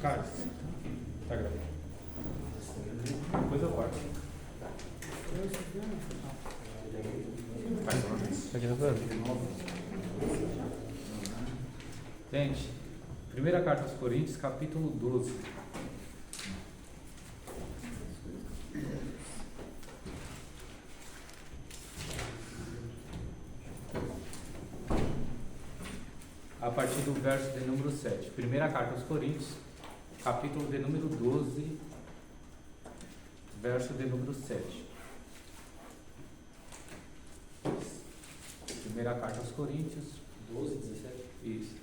Carlos, tá gravando. Depois eu corto. Tá gravando? Gente, primeira carta aos Coríntios, capítulo 12. A partir do verso de número 7. Primeira carta aos Coríntios, capítulo de número 12, verso de número 7. Primeira carta aos Coríntios, 12, 17. isso.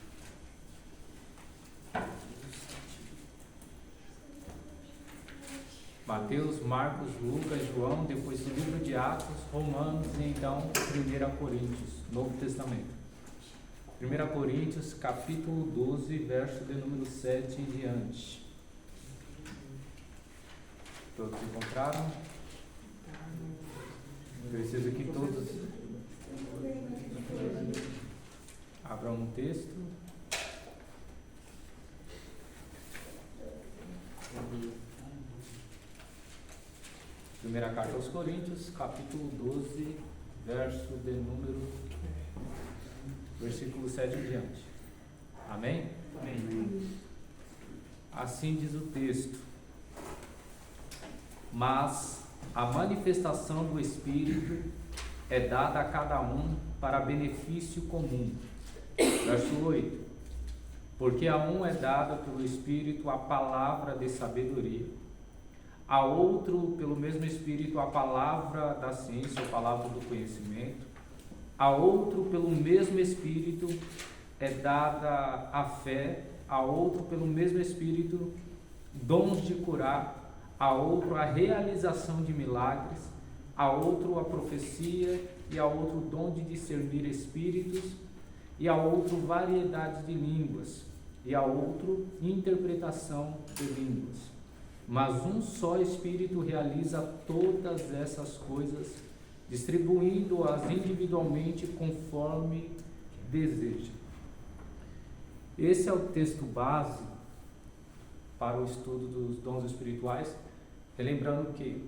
Mateus, Marcos, Lucas, João, depois o livro de Atos, Romanos e então 1 Coríntios, Novo Testamento. 1 Coríntios, capítulo 12, verso de número 7 em diante. Todos encontraram? Preciso que todos abram um texto. Primeira carta aos Coríntios, capítulo 12, verso de número versículo 7 em diante. Amém? Amém. Assim diz o texto: mas a manifestação do Espírito é dada a cada um para benefício comum. Verso 8: porque a um é dada pelo Espírito a palavra de sabedoria, a outro pelo mesmo Espírito a palavra da ciência, a palavra do conhecimento, a outro pelo mesmo Espírito é dada a fé, a outro pelo mesmo Espírito dons de curar, a outro a realização de milagres, a outro a profecia, e a outro dom de discernir espíritos, e a outro variedade de línguas, e a outro interpretação de línguas. Mas um só Espírito realiza todas essas coisas, distribuindo-as individualmente conforme deseja. Esse é o texto base para o estudo dos dons espirituais. Lembrando que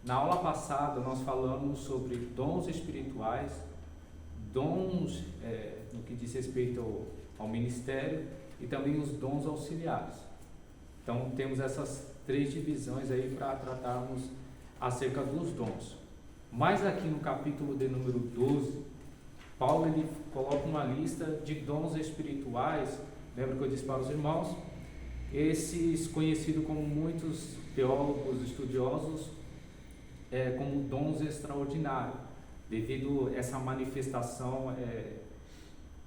na aula passada nós falamos sobre dons espirituais, dons no que diz respeito ao ministério e também os dons auxiliares. Então temos essas três divisões aí para tratarmos acerca dos dons. Mas aqui no capítulo de número 12, Paulo ele coloca uma lista de dons espirituais. Lembra que eu disse para os irmãos? Esses conhecidos como muitos teólogos estudiosos como dons extraordinários, devido a essa manifestação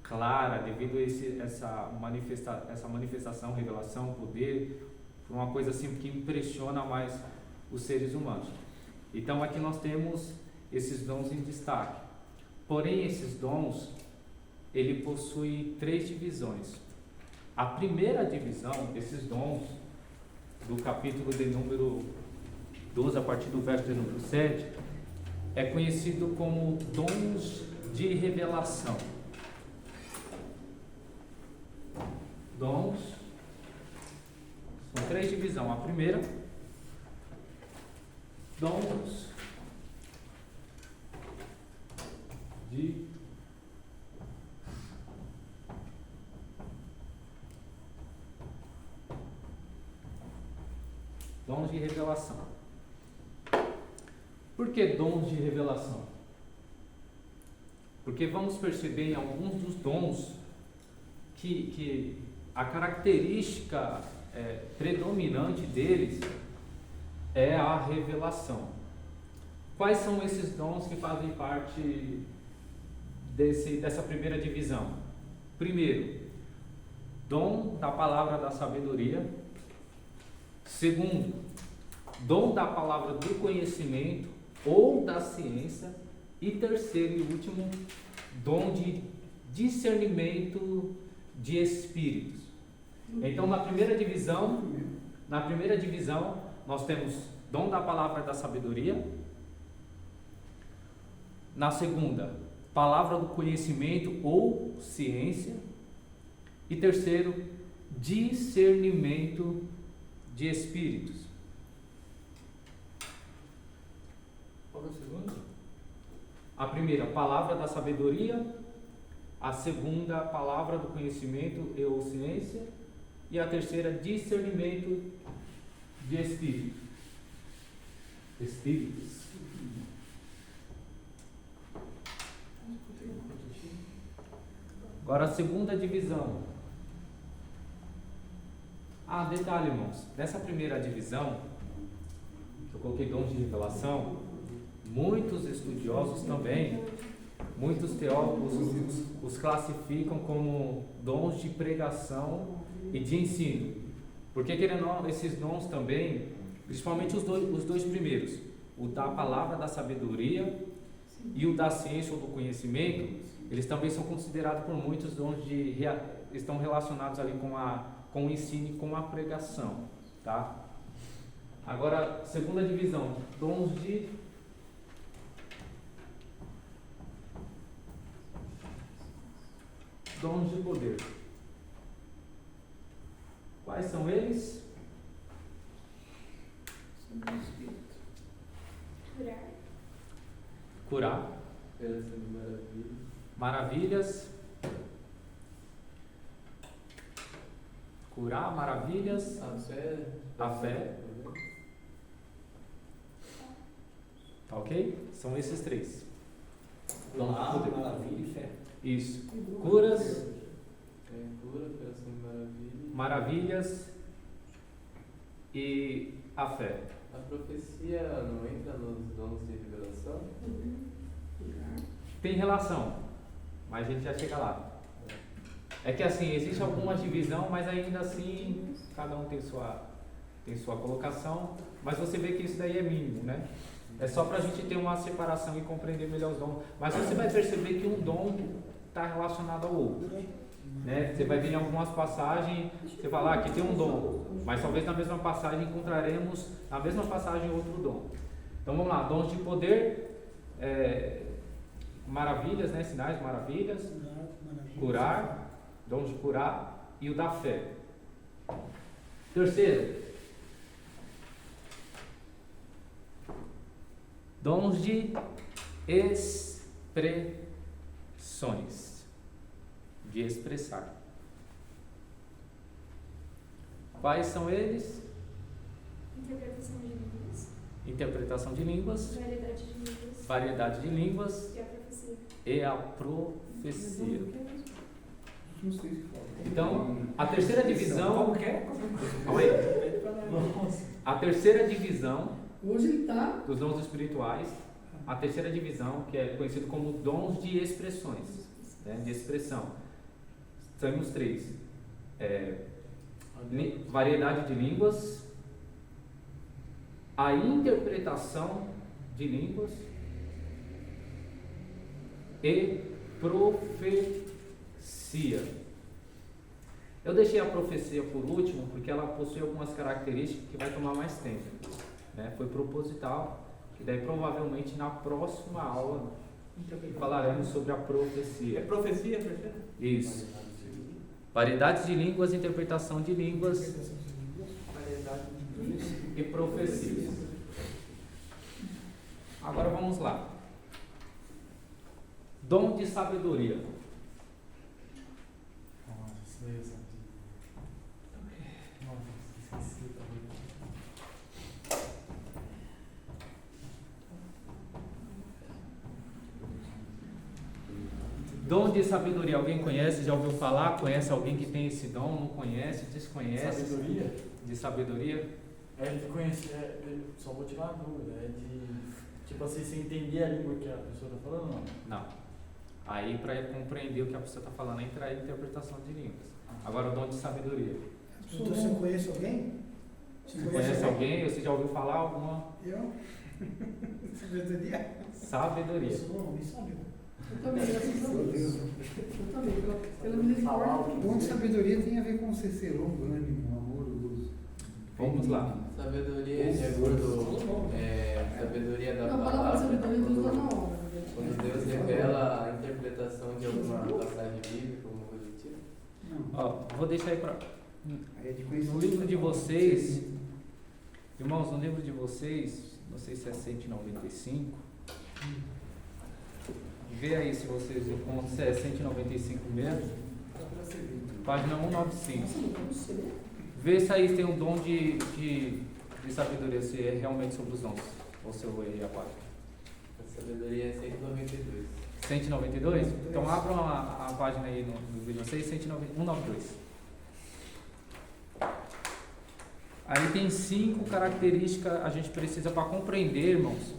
clara, devido a essa manifestação, revelação, poder, uma coisa assim que impressiona mais os seres humanos. Então aqui nós temos esses dons em destaque. Porém, esses dons, ele possui três divisões. A primeira divisão desses dons, do capítulo de número 12, a partir do verso de número 7, é conhecido como dons de revelação. Dons, são três divisões. A primeira, dons de revelação. Por que dons de revelação? Porque vamos perceber em alguns dos dons que a característica predominante deles é a revelação. Quais são esses dons que fazem parte dessa primeira divisão? Primeiro, dom da palavra da sabedoria. Segundo, dom da palavra do conhecimento ou da ciência. E terceiro e último, dom de discernimento de espíritos. Então, na primeira divisão, nós temos dom da palavra da sabedoria. Na segunda, palavra do conhecimento ou ciência. E terceiro, discernimento de espíritos. Qual é o segundo? A primeira, palavra da sabedoria. A segunda, palavra do conhecimento e ou ciência. E a terceira, discernimento de espíritos. Espíritos. Agora a segunda divisão. Detalhe, irmãos. Nessa primeira divisão, eu coloquei dons de revelação. Muitos estudiosos também, muitos teólogos os classificam como dons de pregação e de ensino. Porque, querendo ou não, esses dons também, principalmente os dois primeiros, o da palavra da sabedoria e o da ciência ou do conhecimento, eles também são considerados por muitos dons estão relacionados ali com o ensino e com a pregação, tá? Agora, segunda divisão, dons de poder. Quais são eles? Curar. Maravilhas. Curar, maravilhas. A fé. Tá ok? São esses três. Maravilha e fé. Isso. Curas, Cura, operação de maravilha. maravilhas e a fé. A profecia não entra nos dons de revelação? Tem relação, mas a gente já chega lá. É que assim, existe alguma divisão, mas ainda assim, cada um tem sua colocação, mas você vê que isso daí é mínimo, né? É só para a gente ter uma separação e compreender melhor os dons. Mas você vai perceber que um dom está relacionado ao outro, né? Você vai ver em algumas passagens, você fala, aqui tem um dom, mas talvez na mesma passagem encontraremos, na mesma passagem, outro dom. Então vamos lá, dons de poder, maravilhas, né? Sinais, maravilhas, curar, dons de curar e o da fé. Terceiro, dons de expressões, de expressar. Quais são eles? Interpretação de línguas. Interpretação de línguas, Variedade de línguas. variedade de línguas E a profecia. e a profecia. Não sei se fala. Então, a terceira divisão. Como que é? Calma aí. A terceira divisão Hoje ele tá. dos dons espirituais, a terceira divisão, que é conhecido como dons de expressões, né, de expressão. Temos três: variedade de línguas, a interpretação de línguas e profecia. Eu deixei a profecia por último porque ela possui algumas características que vai tomar mais tempo, né? Foi proposital, e daí provavelmente na próxima aula falaremos sobre a profecia. Profecia, profecia? Isso. Variedades de línguas, interpretação de línguas e profecias. Agora vamos lá. Dom de sabedoria. Dom de sabedoria, alguém conhece? Já ouviu falar? Conhece alguém que tem esse dom? Não conhece? Desconhece? Sabedoria? De sabedoria? É de conhecer, só vou tirar a dúvida, é de, tipo assim, você entender a língua que a pessoa está falando, não? Não. Aí, para compreender o que a pessoa está falando, entra a interpretação de línguas. Agora, o dom de sabedoria. Então, você conhece alguém? Você conhece alguém? Você já ouviu falar alguma? Eu? Sabedoria? Sabedoria. Eu sou homem, sabe? Eu também, graças a Deus. Eu também, pela misericórdia. O dom de sabedoria tem a ver com ser longânimo, amoroso. Vamos lá. Sabedoria de acordo, sabedoria da Não, a palavra palavra, sabedoria Deus dá na hora. quando Deus revela a interpretação de alguma passagem bíblica, alguma coisa do tipo. Não. Ó, vou deixar aí para Aí é de No conhecimento. livro de vocês, irmãos, no livro de vocês, não sei se é 195, vê aí se vocês encontram, se é 195 mesmo, página 195. Nossa, não vamos ser. Vê se aí tem um dom de sabedoria, se é realmente sobre os dons, ou se eu errei a página. A sabedoria é 192. 192? Então abram a página aí no vídeo de vocês, 192. Aí tem 5 características a gente precisa para compreender, irmãos.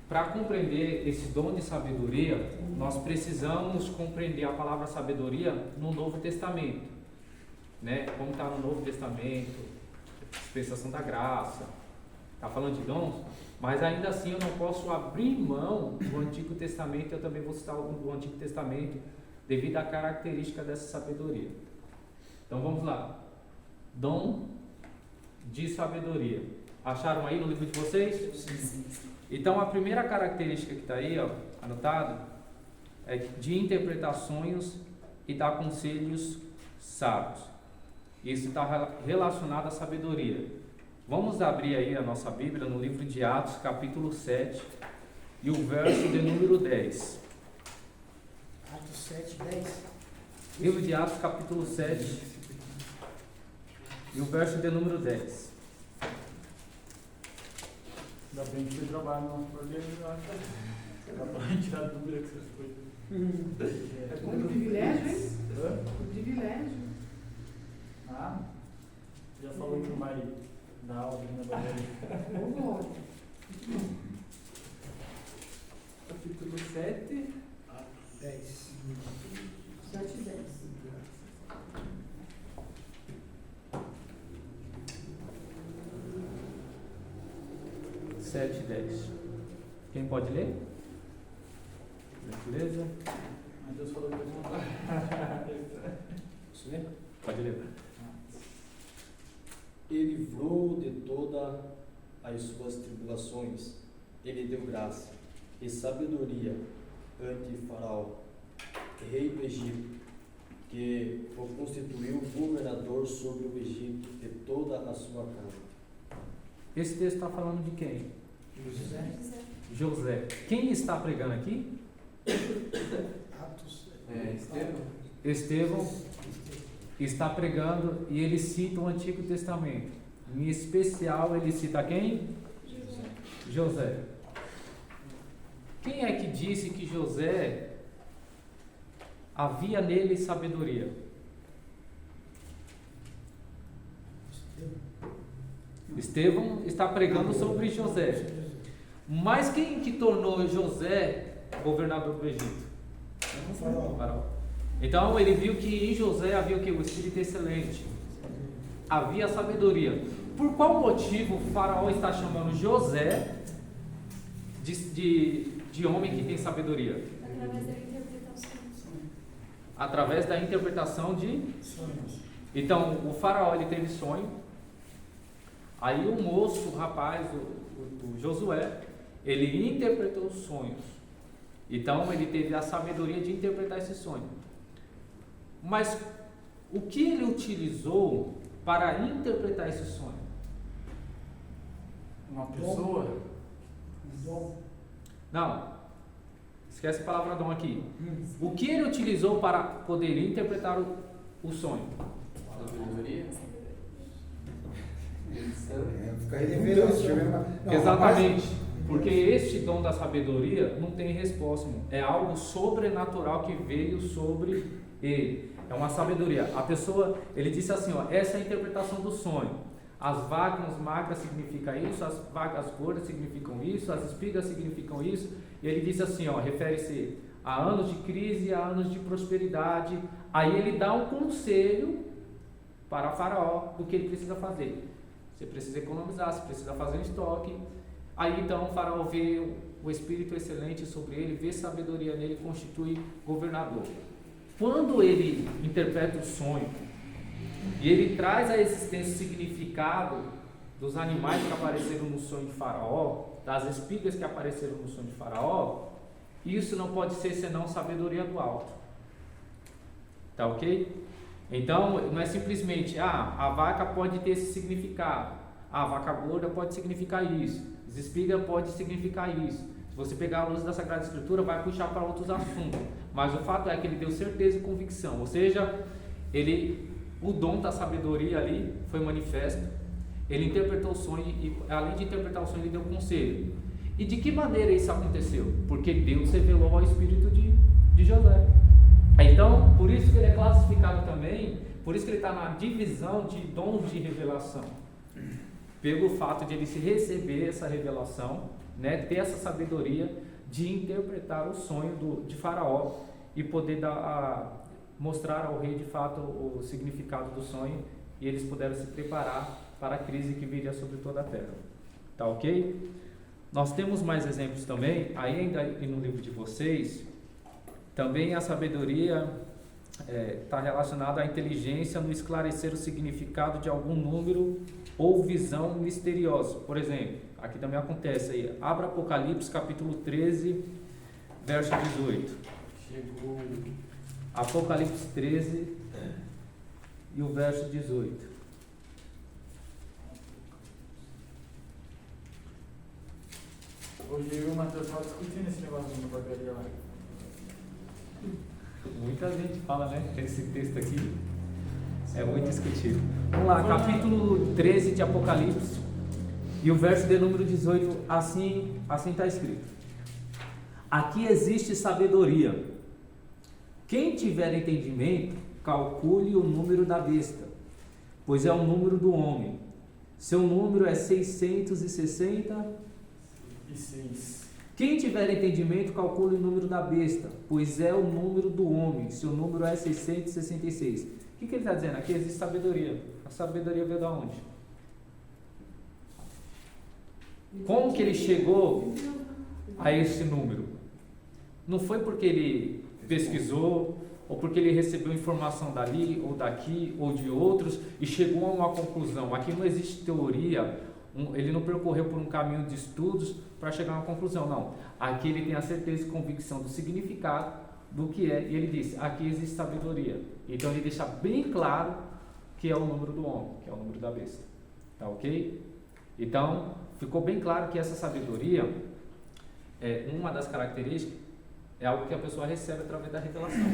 Para compreender esse dom de sabedoria, nós precisamos compreender a palavra sabedoria no Novo Testamento, né? Como está no Novo Testamento, dispensação da graça, está falando de dons, mas ainda assim eu não posso abrir mão do Antigo Testamento. Eu também vou citar algo do Antigo Testamento devido à característica dessa sabedoria. Então vamos lá. Dom de sabedoria. Acharam aí no livro de vocês? Sim. Então a primeira característica que está aí, ó, anotado, é de interpretar sonhos e dar conselhos sábios. Isso está relacionado à sabedoria. Vamos abrir aí a nossa Bíblia no livro de Atos, capítulo 7, e o verso de número 10. Atos 7, 10. Livro de Atos, capítulo 7, e o verso de número 10. Ainda bem que você trabalha na nossa organização. Dá pra tirar dúvida com essas coisas. É bom de privilégio, hein? Hã? Um privilégio. Ah, já falou que não vai dar aula na banheira. Ô, glória. Capítulo 7. 10. 7 e 10. Sete e 10. Quem pode ler? Beleza? Mas Deus falou que eu não. Isso mesmo? Pode ler. Ele livrou de todas as suas tribulações. Ele deu graça e sabedoria ante Faraó, rei do Egito, que o constituiu governador sobre o Egito e toda a sua casa. Esse texto está falando de quem? José. José. Quem está pregando aqui? Atos. Estevão. Estevão está pregando e ele cita o Antigo Testamento. Em especial, ele cita quem? José. Quem é que disse que José havia nele sabedoria? Estevão está pregando sobre José. Mas quem que tornou José governador do Egito? Faraó. Então ele viu que em José havia o que? O espírito excelente. Havia sabedoria. Por qual motivo o Faraó está chamando José de homem que tem sabedoria? Através da interpretação. Através da interpretação de Sonhos. Então, o Faraó ele teve sonho. Aí o moço, o rapaz, o Josué, ele interpretou os sonhos. Então, ele teve a sabedoria de interpretar esse sonho. Mas o que ele utilizou para interpretar esse sonho? Uma pessoa. Dom. Não. Esquece a palavra dom aqui. O que ele utilizou para poder interpretar o sonho? Sabedoria. Fica revelando. Exatamente. Porque este dom da sabedoria não tem resposta, irmão. É algo sobrenatural que veio sobre ele. É uma sabedoria. A pessoa, ele disse assim, ó, essa é a interpretação do sonho. As vacas magras significam isso, as vacas gordas significam isso, as espigas significam isso. E ele disse assim, ó, refere-se a anos de crise, a anos de prosperidade. Aí ele dá um conselho para Faraó do que ele precisa fazer. Você precisa economizar, você precisa fazer um estoque. Aí então o Faraó vê o espírito excelente sobre ele, vê sabedoria nele e constitui governador. Quando ele interpreta o sonho e ele traz à existência o significado dos animais que apareceram no sonho de Faraó, das espigas que apareceram no sonho de Faraó, isso não pode ser senão sabedoria do alto. Tá ok? Então, não é simplesmente, a vaca pode ter esse significado, a vaca gorda pode significar isso, espiga pode significar isso. Se você pegar a luz da Sagrada Escritura, vai puxar para outros assuntos, mas o fato é que ele deu certeza e convicção, ou seja, o dom da sabedoria ali foi manifesto, ele interpretou o sonho e, além de interpretar o sonho, ele deu conselho. E de que maneira isso aconteceu? Porque Deus revelou ao espírito de José. Então, por isso que ele é classificado também, por isso que ele está na divisão de dons de revelação, pelo fato de ele se receber essa revelação, né, ter essa sabedoria de interpretar o sonho de Faraó e poder mostrar ao rei de fato o significado do sonho, e eles puderam se preparar para a crise que viria sobre toda a terra. Tá ok? Nós temos mais exemplos também, ainda no livro de vocês. Também a sabedoria está relacionada à inteligência no esclarecer o significado de algum número ou visão misteriosa. Por exemplo, aqui também acontece aí, abra Apocalipse capítulo 13, verso 18. Chegou. Apocalipse 13 e o verso 18. Hoje eu e o Matheus estavam discutindo esse negócio no barbearia lá. Muita gente fala, né? Esse texto aqui é muito discutido. Vamos lá, capítulo 13 de Apocalipse e o verso de número 18, assim está escrito: aqui existe sabedoria. Quem tiver entendimento, calcule o número da besta, pois é o número do homem. Seu número é 666. Quem tiver entendimento, calcule o número da besta, pois é o número do homem. Seu número é 666. O que ele está dizendo? Aqui existe sabedoria. A sabedoria veio de onde? Como que ele chegou a esse número? Não foi porque ele pesquisou, ou porque ele recebeu informação dali, ou daqui, ou de outros, e chegou a uma conclusão. Aqui não existe teoria, ele não percorreu por um caminho de estudos para chegar a uma conclusão, não. Aqui ele tem a certeza e convicção do significado do que é, e ele diz, aqui existe sabedoria. Então ele deixa bem claro que é o número do homem, que é o número da besta. Tá ok? Então, ficou bem claro que essa sabedoria, uma das características, é algo que a pessoa recebe através da revelação.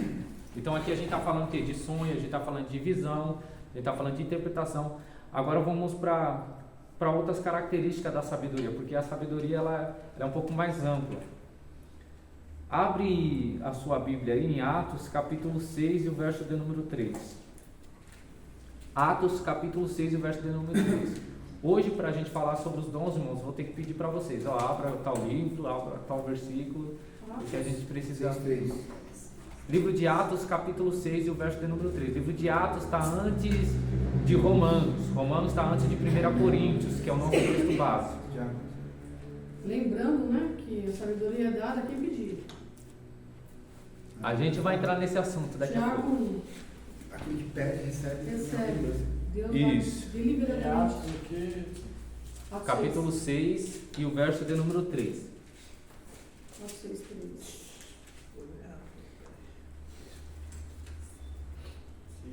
Então aqui a gente está falando de sonho, a gente está falando de visão, a gente está falando de interpretação. Agora vamos para outras características da sabedoria, porque a sabedoria ela é um pouco mais ampla. Abre a sua Bíblia aí em Atos capítulo 6 e o verso de número 3. Atos capítulo 6 e o verso de número 3. Hoje, para a gente falar sobre os dons, irmãos, vou ter que pedir para vocês, abra tal livro, abra tal versículo, porque a gente precisa... Livro de Atos, capítulo 6 e o verso de número 3. Livro de Atos está antes de Romanos. Romanos está antes de 1 Coríntios, que é o nosso texto básico. Lembrando, né, que a sabedoria é dada a quem pedir. A gente vai entrar nesse assunto daqui a pouco. Tiago 1. Aquele que pede, recebe. Deus Isso. dá deliberadamente. Atos do que? Atos Capítulo 6 e o verso de número 3. Atos 6, 3.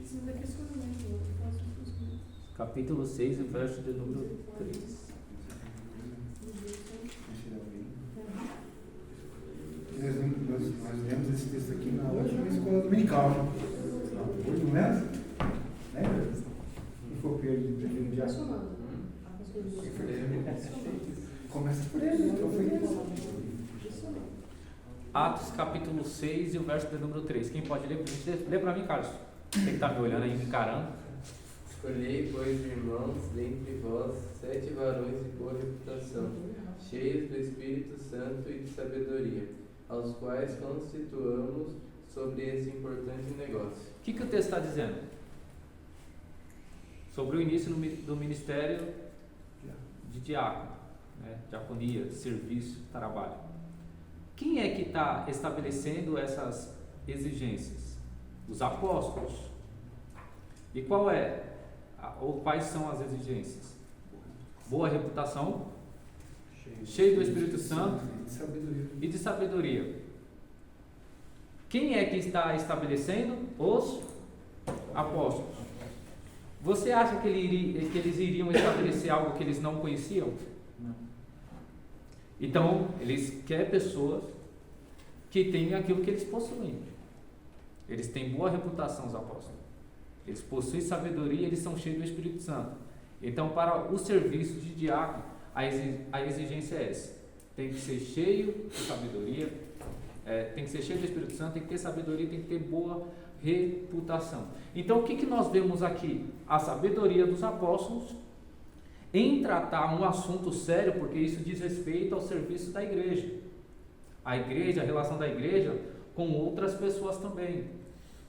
Isso daqui é escolhimento, eu faço isso comigo. Capítulo 6 e o verso de número 3. Nós lemos esse texto aqui na última escola dominical. Hoje não é? Lembra? Não foi o Pedro de primeiro dia? Começa por ele, então foi. Atos capítulo 6 e o verso de número 3. Quem pode ler? Lê para mim, Carlos. Você que está me olhando aí, me encarando. Escolhei, pois, irmãos, dentre vós, 7 varões de boa reputação, cheios do Espírito Santo e de sabedoria, aos quais constituamos sobre esse importante negócio. O que o texto está dizendo? Sobre o início do ministério de diácono, né? Diaconia, serviço, trabalho. Quem é que está estabelecendo essas exigências? Os apóstolos. E quais são as exigências? Boa reputação, cheio do Espírito Santo e de sabedoria. Quem é que está estabelecendo? Os apóstolos. Você acha que eles iriam estabelecer algo que eles não conheciam? Não. Então, eles querem pessoas que tenham aquilo que eles possuem. Eles têm boa reputação, os apóstolos. Eles possuem sabedoria, eles são cheios do Espírito Santo. Então, para o serviço de diácono, a exigência é essa. Tem que ser cheio de sabedoria, tem que ser cheio do Espírito Santo, tem que ter sabedoria, tem que ter boa reputação. Então, o que nós vemos aqui? A sabedoria dos apóstolos em tratar um assunto sério, porque isso diz respeito ao serviço da igreja. A igreja, a relação da igreja com outras pessoas também.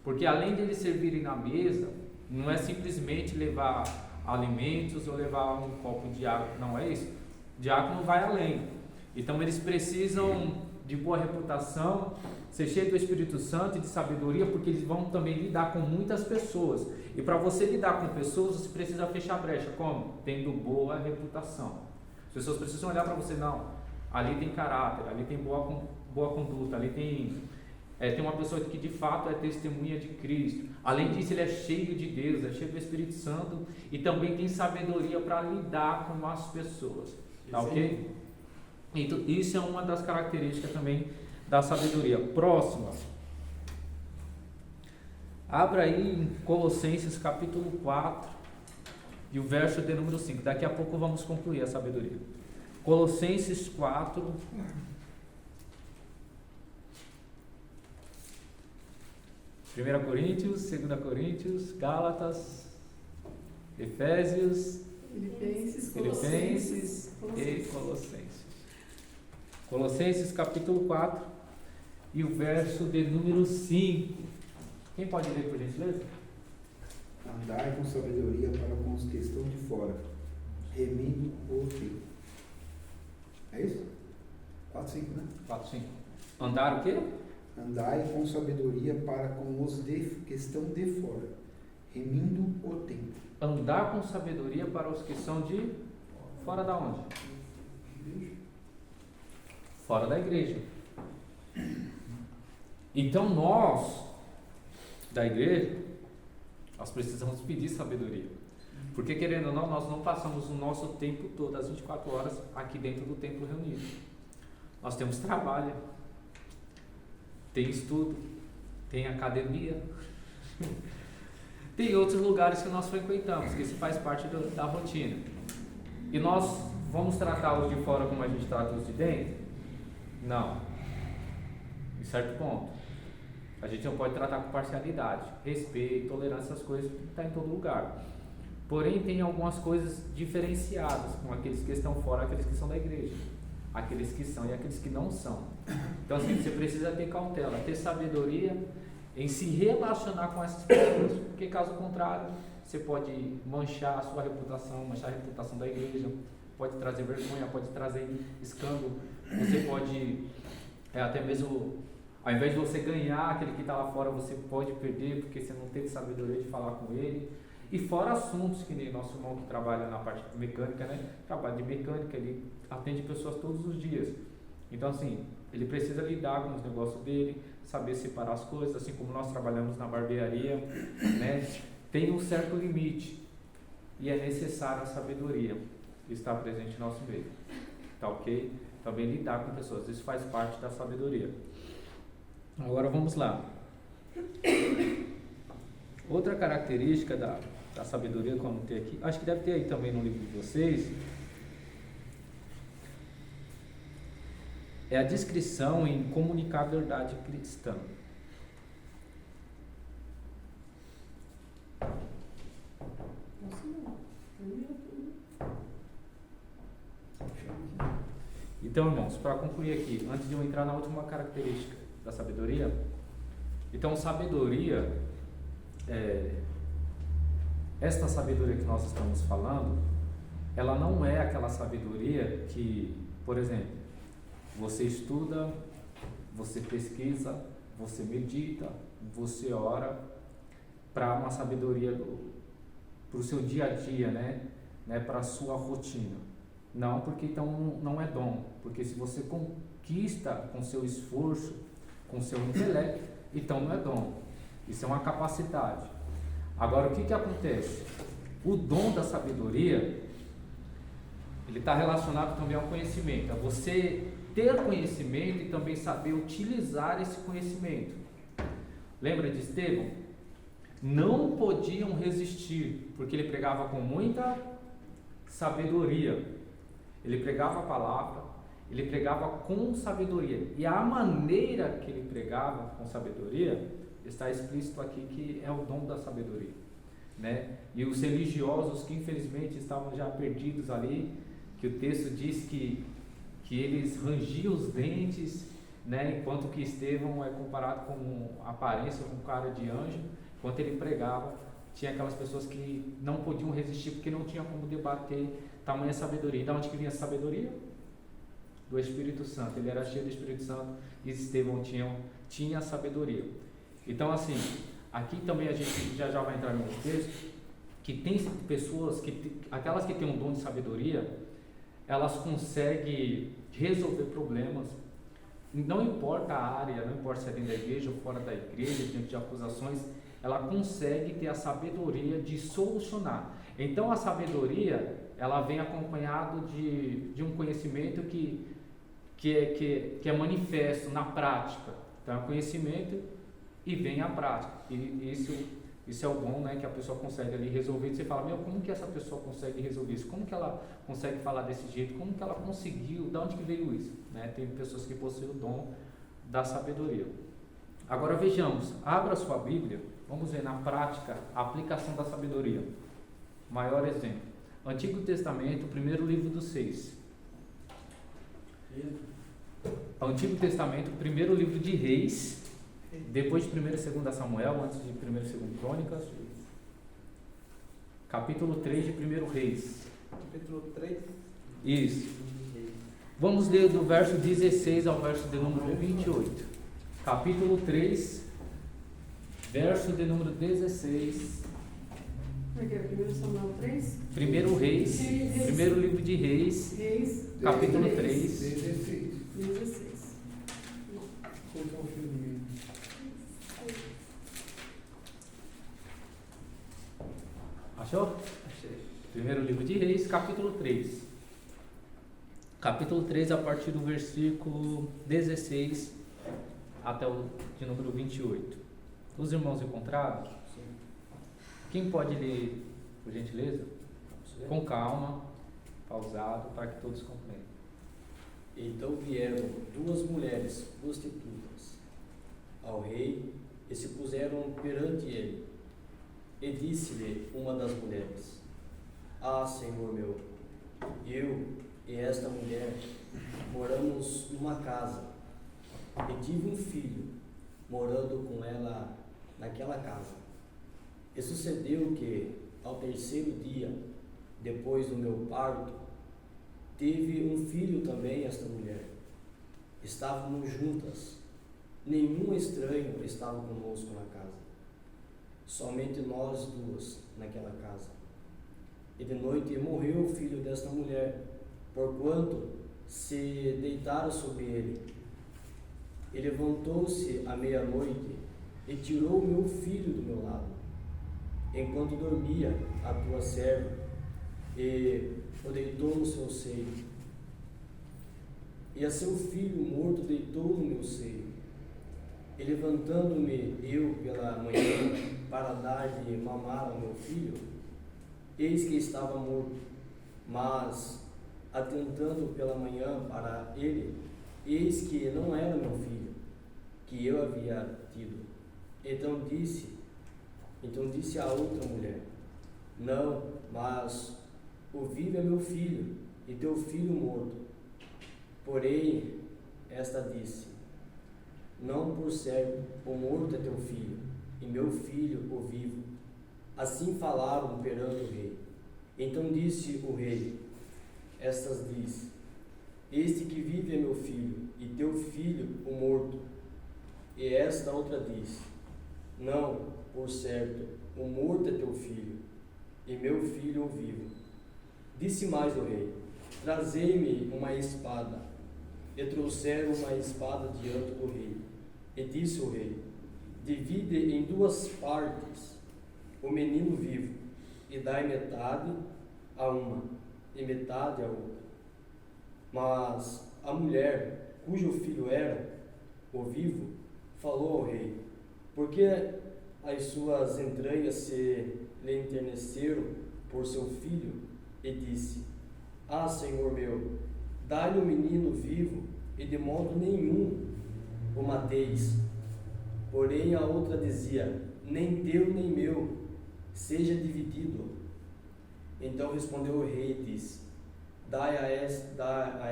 Porque além de eles servirem na mesa, não é simplesmente levar alimentos ou levar um copo de água, não é isso. O diácono vai além. Então eles precisam de boa reputação, ser cheio do Espírito Santo e de sabedoria, porque eles vão também lidar com muitas pessoas. E para você lidar com pessoas, você precisa fechar a brecha. Como? Tendo boa reputação. As pessoas precisam olhar para você, não, ali tem caráter, ali tem boa conduta, ali tem uma pessoa que de fato é testemunha de Cristo. Além disso, ele é cheio de Deus, é cheio do Espírito Santo e também tem sabedoria para lidar com as pessoas. Tá ok? Então, isso é uma das características também da sabedoria. Próxima. Abra aí em Colossenses capítulo 4 e o verso de número 5. Daqui a pouco vamos concluir a sabedoria. Colossenses 4. Primeira Coríntios, 2 Coríntios, Gálatas, Efésios, Filipenses e Colossenses. Colossenses capítulo 4 e o verso de número 5. Quem pode ler, por gentileza? Andai com sabedoria para com os que estão de fora, remindo o tempo. É isso? 4, 5, né? 4, 5. Andar o quê? Andai com sabedoria para com os que estão de fora, remindo o tempo. Andar com sabedoria para os que são de fora da onde? Fora da igreja. Então nós, da igreja, nós precisamos pedir sabedoria. Porque querendo ou não, nós não passamos o nosso tempo todo, as 24 horas, aqui dentro do templo reunido. Nós temos trabalho, tem estudo, tem academia, tem outros lugares que nós frequentamos, que isso faz parte da rotina. E nós vamos tratar os de fora como a gente trata os de dentro? Não. Em certo ponto. A gente não pode tratar com parcialidade, respeito, tolerância, essas coisas estão em todo lugar. Porém, tem algumas coisas diferenciadas com aqueles que estão fora, aqueles que são da igreja. Aqueles que são e aqueles que não são. Então assim, você precisa ter cautela, ter sabedoria em se relacionar com essas pessoas, porque caso contrário, você pode manchar a sua reputação, manchar a reputação da igreja, pode trazer vergonha, pode trazer escândalo, você pode até mesmo, ao invés de você ganhar aquele que está lá fora, você pode perder, porque você não teve sabedoria de falar com ele. E fora assuntos, que nem nosso irmão que trabalha na parte de mecânica, né? Trabalha de mecânica, ele atende pessoas todos os dias. Então assim, ele precisa lidar com os negócios dele, saber separar as coisas, assim como nós trabalhamos na barbearia, né? Tem um certo limite e é necessária a sabedoria que está presente no nosso meio. Tá ok? Também lidar com pessoas, isso faz parte da sabedoria. Agora vamos lá. Outra característica da sabedoria, como tem aqui, acho que deve ter aí também no livro de vocês, é a descrição em comunicar a verdade cristã. Então, irmãos, para concluir aqui, antes de eu entrar na última característica da sabedoria, então sabedoria, esta sabedoria que nós estamos falando, ela não é aquela sabedoria que, por exemplo, você estuda, você pesquisa, você medita, você ora para uma sabedoria para o seu dia a dia, né, para a sua rotina. Não, porque então não é dom, porque se você conquista com seu esforço, com seu intelecto, então não é dom, isso é uma capacidade. Agora, o que que acontece? O dom da sabedoria, ele está relacionado também ao conhecimento, a você ter conhecimento e também saber utilizar esse conhecimento. Lembra de Estevão? Não podiam resistir, porque ele pregava com muita sabedoria. Ele pregava a palavra, ele pregava com sabedoria. E a maneira que ele pregava com sabedoria, está explícito aqui que é o dom da sabedoria, né? E os religiosos que infelizmente estavam já perdidos ali, que o texto diz que eles rangiam os dentes, né? Enquanto que Estevão é comparado com aparência, com cara de anjo, enquanto ele pregava, tinha aquelas pessoas que não podiam resistir porque não tinha como debater tamanha sabedoria. De onde que vinha a sabedoria? Do Espírito Santo. Ele era cheio do Espírito Santo e Estevão tinha sabedoria. Então, assim, aqui também a gente já vai entrar no texto, que tem pessoas, aquelas que têm um dom de sabedoria, elas conseguem resolver problemas, não importa a área, não importa se é dentro da igreja ou fora da igreja, diante de acusações, ela consegue ter a sabedoria de solucionar. Então, a sabedoria, ela vem acompanhado de um conhecimento que é manifesto na prática. Então, é conhecimento e vem a prática. E isso é o dom, né, que a pessoa consegue ali resolver. E você fala, como que essa pessoa consegue resolver isso? Como que ela consegue falar desse jeito? Como que ela conseguiu? De onde que veio isso? Né? Tem pessoas que possuem o dom da sabedoria. Agora vejamos, abra sua Bíblia, vamos ver na prática a aplicação da sabedoria. Maior exemplo. Antigo Testamento, primeiro livro dos 6. Antigo Testamento, primeiro livro de Reis, depois de 1 e 2 Samuel, antes de 1 e 2 Crônicas, capítulo 3 de 1 Reis. Capítulo 3. Isso. Vamos ler do verso 16 ao verso de número 28. Capítulo 3, verso de número 16. Porque é 1 Samuel 3? 1 Reis, primeiro livro de Reis, Reis, capítulo 3. 3. 16. Colocar o filho no meio. Achou? Primeiro livro de Reis, capítulo 3. Capítulo 3, a partir do versículo 16 até o de número 28. Os irmãos encontraram? Sim. Quem pode ler, por gentileza? Com calma, pausado, para que todos compreendam. Então vieram 2 mulheres prostitutas ao rei e se puseram perante ele. E disse-lhe uma das mulheres: Ah, Senhor meu, eu e esta mulher moramos numa casa e tive um filho morando com ela naquela casa. E sucedeu que, ao 3º dia, depois do meu parto, teve um filho também esta mulher. Estávamos juntas, nenhum estranho estava conosco na casa, somente nós 2 naquela casa. E de noite morreu o filho desta mulher, porquanto se deitara sobre ele. E levantou-se à meia-noite e tirou o meu filho do meu lado, enquanto dormia a tua serva, e o deitou no seu seio. E a seu filho morto deitou no meu seio. E levantando-me eu pela manhã para dar-lhe mamar ao meu filho, eis que estava morto. Mas, atentando pela manhã para ele, eis que não era meu filho, que eu havia tido. Então disse a outra mulher: Não, mas o vivo é meu filho, e teu filho morto. Porém, esta disse: Não, por certo, o morto é teu filho, e meu filho o vivo. Assim falaram perante o rei. Então disse o rei: Estas disse: Este que vive é meu filho, e teu filho o morto. E esta outra disse: Não, por certo, o morto é teu filho, e meu filho o vivo. Disse mais o rei: Trazei-me uma espada. E trouxeram uma espada diante do rei. E disse o rei: Divide em 2 partes o menino vivo, e dai metade a uma, e metade a outra. Mas a mulher, cujo filho era o vivo, falou ao rei, porque as suas entranhas se lhe enterneceram por seu filho, e disse: Ah, Senhor meu, dai-lhe o menino vivo, e de modo nenhum o mateis. Porém a outra dizia: Nem teu nem meu, seja dividido. Então respondeu o rei e disse: Dai a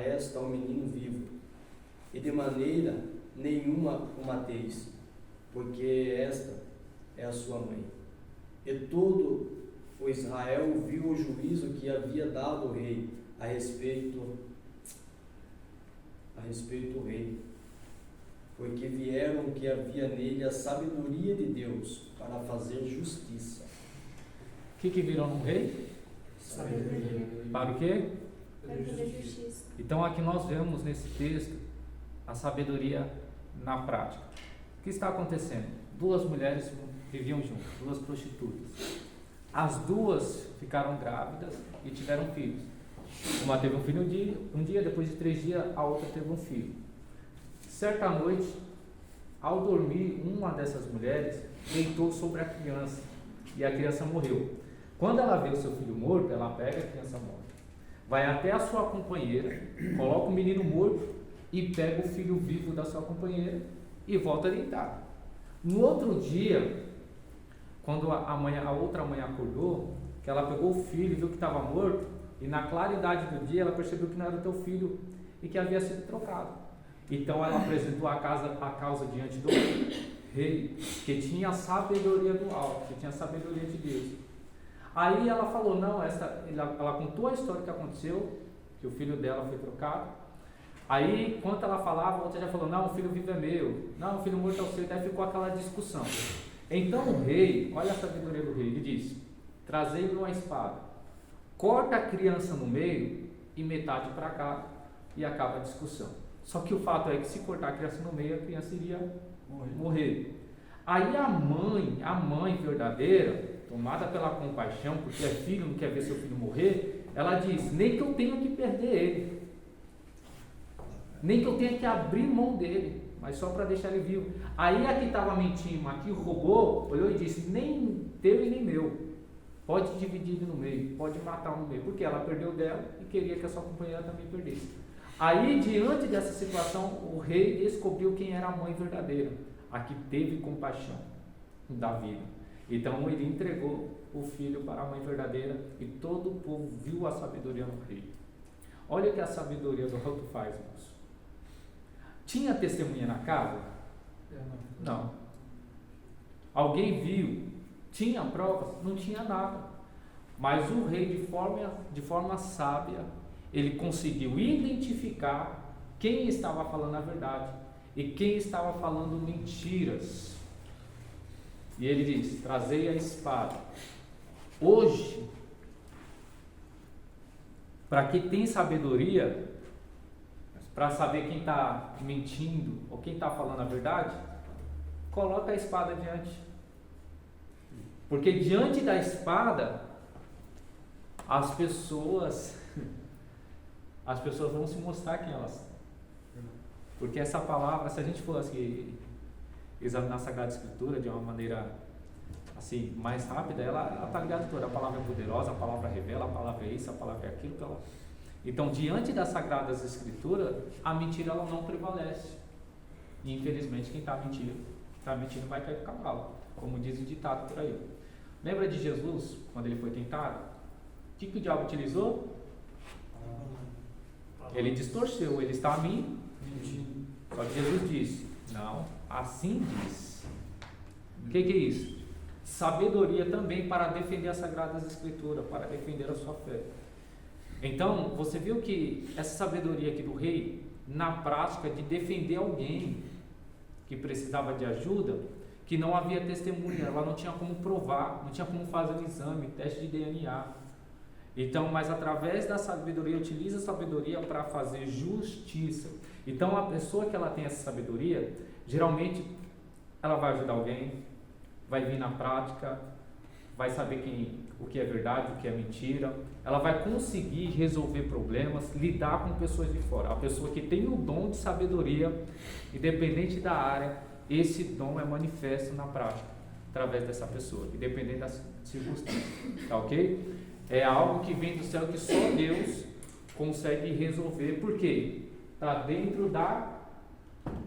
esta o menino vivo, e de maneira nenhuma o mateis, porque esta é a sua mãe. E todo o Israel viu o juízo que havia dado o rei a respeito do rei, porque vieram que havia nele a sabedoria de Deus para fazer justiça. O que viram no rei? Sabedoria. Para o quê? Para fazer justiça. Então aqui nós vemos nesse texto a sabedoria na prática. O que está acontecendo? Duas mulheres viviam juntas, duas prostitutas. As duas ficaram grávidas e tiveram filhos. Uma teve um filho um dia, depois de 3 dias a outra teve um filho. Certa noite, ao dormir, uma dessas mulheres deitou sobre a criança e a criança morreu. Quando ela vê o seu filho morto, ela pega a criança morta, vai até a sua companheira, coloca o menino morto e pega o filho vivo da sua companheira e volta a deitar. No outro dia, quando a outra mãe acordou, que ela pegou o filho e viu que estava morto, e na claridade do dia ela percebeu que não era o teu filho e que havia sido trocado. Então ela apresentou a causa diante do rei, que tinha a sabedoria do alto, que tinha a sabedoria de Deus. Aí ela falou, não, ela contou a história que aconteceu, que o filho dela foi trocado. Aí, enquanto ela falava, a outra já falou, não, o filho vivo é meu, não, o filho morto é o seu. Daí ficou aquela discussão. Então o rei, olha a sabedoria do rei, ele disse: trazei-me uma espada, corta a criança no meio e metade para cá, e acaba a discussão. Só que o fato é que se cortar a criança no meio, a criança iria morrer. Aí a mãe verdadeira, tomada pela compaixão, porque é filho, não quer ver seu filho morrer, ela diz: nem que eu tenha que perder ele, nem que eu tenha que abrir mão dele, mas só para deixar ele vivo. Aí a que estava mentindo, a que roubou, olhou e disse: nem teu e nem meu, pode dividir ele no meio, pode matar um no meio, porque ela perdeu dela e queria que a sua companheira também perdesse. Aí, diante dessa situação, o rei descobriu quem era a mãe verdadeira, a que teve compaixão da vida. Então ele entregou o filho para a mãe verdadeira e todo o povo viu a sabedoria no rei. Olha o que a sabedoria do alto faz, moço. Tinha testemunha na casa? Não. Alguém viu? Tinha provas? Não tinha nada. Mas o rei, de forma sábia, ele conseguiu identificar quem estava falando a verdade e quem estava falando mentiras. E ele diz: trazei a espada. Hoje, para quem tem sabedoria, para saber quem está mentindo ou quem está falando a verdade, coloca a espada diante. Porque diante da espada, as pessoas vão se mostrar quem elas são. Porque essa palavra, se a gente for assim, examinar a Sagrada Escritura de uma maneira assim, mais rápida, ela está ligada toda. A palavra é poderosa, a palavra revela, a palavra é isso, a palavra é aquilo que ela... Então, diante das Sagradas Escrituras, a mentira ela não prevalece. E infelizmente quem está mentindo vai cair do cavalo, como diz o ditado por aí. Lembra de Jesus, quando ele foi tentado? O que o diabo utilizou? Ele distorceu, ele está mentindo. Só que Jesus disse: não, assim diz. O que é isso? Sabedoria também para defender as Sagradas Escrituras, para defender a sua fé. Então, você viu que essa sabedoria aqui do rei, na prática de defender alguém que precisava de ajuda, que não havia testemunha, ela não tinha como provar, não tinha como fazer um exame, teste de DNA. Então, mas através da sabedoria, utiliza a sabedoria para fazer justiça. Então, a pessoa que ela tem essa sabedoria, geralmente ela vai ajudar alguém, vai vir na prática, vai saber o que é verdade, o que é mentira. Ela vai conseguir resolver problemas, lidar com pessoas de fora. A pessoa que tem o dom de sabedoria, independente da área, esse dom é manifesto na prática, através dessa pessoa, independente das circunstâncias. Tá ok? É algo que vem do céu que só Deus consegue resolver. Por quê? Está dentro da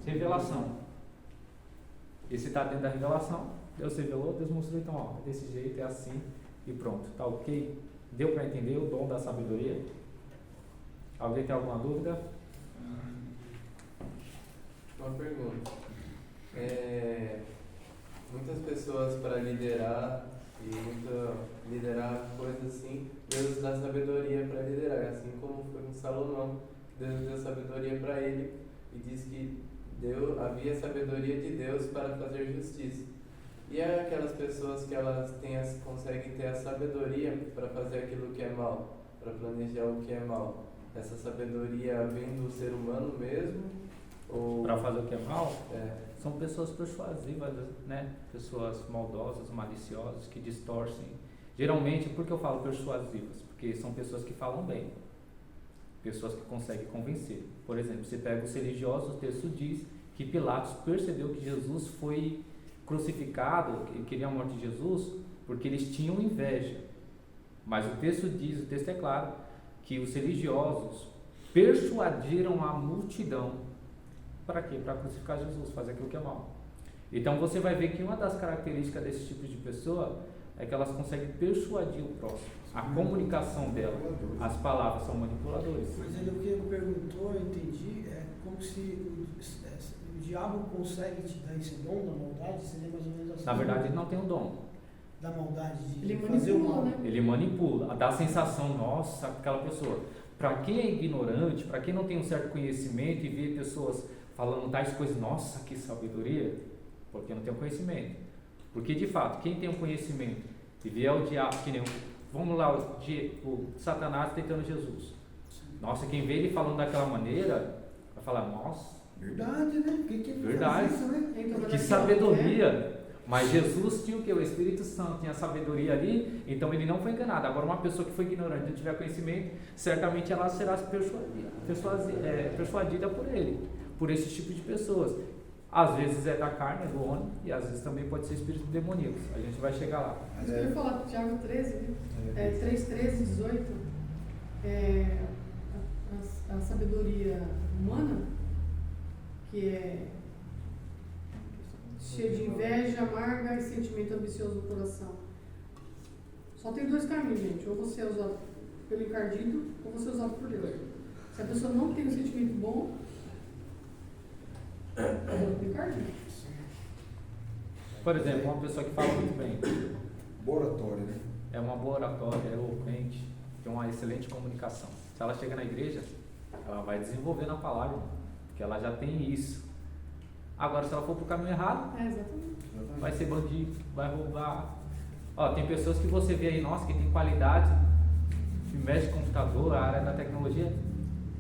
revelação. Esse está dentro da revelação. Deus revelou, Deus mostrou, então, ó, desse jeito, é assim e pronto. Tá ok? Deu para entender o dom da sabedoria? Alguém tem alguma dúvida? Uma pergunta. Muitas pessoas para liderar liderar coisas assim, Deus dá sabedoria para liderar, assim como foi com Salomão, Deus deu sabedoria para ele e diz que havia sabedoria de Deus para fazer justiça. E aquelas pessoas que conseguem ter a sabedoria para fazer aquilo que é mal, para planejar o que é mal, essa sabedoria vem do ser humano mesmo? Para fazer o que é mal? É. São pessoas persuasivas, né? Pessoas maldosas, maliciosas, que distorcem. Geralmente, por que eu falo persuasivas? Porque são pessoas que falam bem, pessoas que conseguem convencer. Por exemplo, você pega os religiosos, o texto diz que Pilatos percebeu que Jesus foi crucificado, que queria a morte de Jesus, porque eles tinham inveja. Mas o texto diz, o texto é claro, que os religiosos persuadiram a multidão. Para quê? Para crucificar Jesus, fazer aquilo que é mal. Então você vai ver que uma das características desse tipo de pessoa é que elas conseguem persuadir o próximo. A comunicação dela, as palavras são manipuladores. Mas ele, o que ele perguntou, eu entendi, é como se o diabo consegue te dar esse dom da maldade, seria mais ou menos assim. Na verdade, ele não tem o dom. Da maldade de Ele fazer o manipula, mal. né? Ele manipula, dá a sensação, nossa, aquela pessoa. Para quem é ignorante, para quem não tem um certo conhecimento e vê pessoas falando tais coisas, nossa, que sabedoria, porque não tem o conhecimento. Porque de fato, quem tem o conhecimento e vê o diabo, que nem vamos lá, o Satanás tentando Jesus. Nossa, quem vê ele falando daquela maneira, vai falar, nossa, Verdade, né? Por que verdade, faz isso, né? Então, que sabedoria. Mas Jesus tinha o que? O Espírito Santo tinha sabedoria ali, então ele não foi enganado. Agora, uma pessoa que foi ignorante e tiver conhecimento, certamente ela será persuadida por ele, por esse tipo de pessoas. Às vezes é da carne, é do homem, e às vezes também pode ser espírito demoníaco. A gente vai chegar lá. Mas eu ia falar, Tiago 13, né? 3, 13, 18, a sabedoria humana, que é cheia de inveja, amarga e sentimento ambicioso no coração. Só tem dois caminhos, gente. Ou você é usado pelo encardido, ou você é usado por Deus. Se a pessoa não tem um sentimento bom, é usado pelo encardido. Por exemplo, uma pessoa que fala muito bem, Boa oratória, né? é uma boa oratória, é eloquente, tem uma excelente comunicação. Se ela chega na igreja, ela vai desenvolver na palavra, porque ela já tem isso. Agora, se ela for para o caminho errado, Exatamente. vai ser bandido, vai roubar. Ó, tem pessoas que você vê aí, nossa, que tem qualidade, que mexe com computador, a área da tecnologia,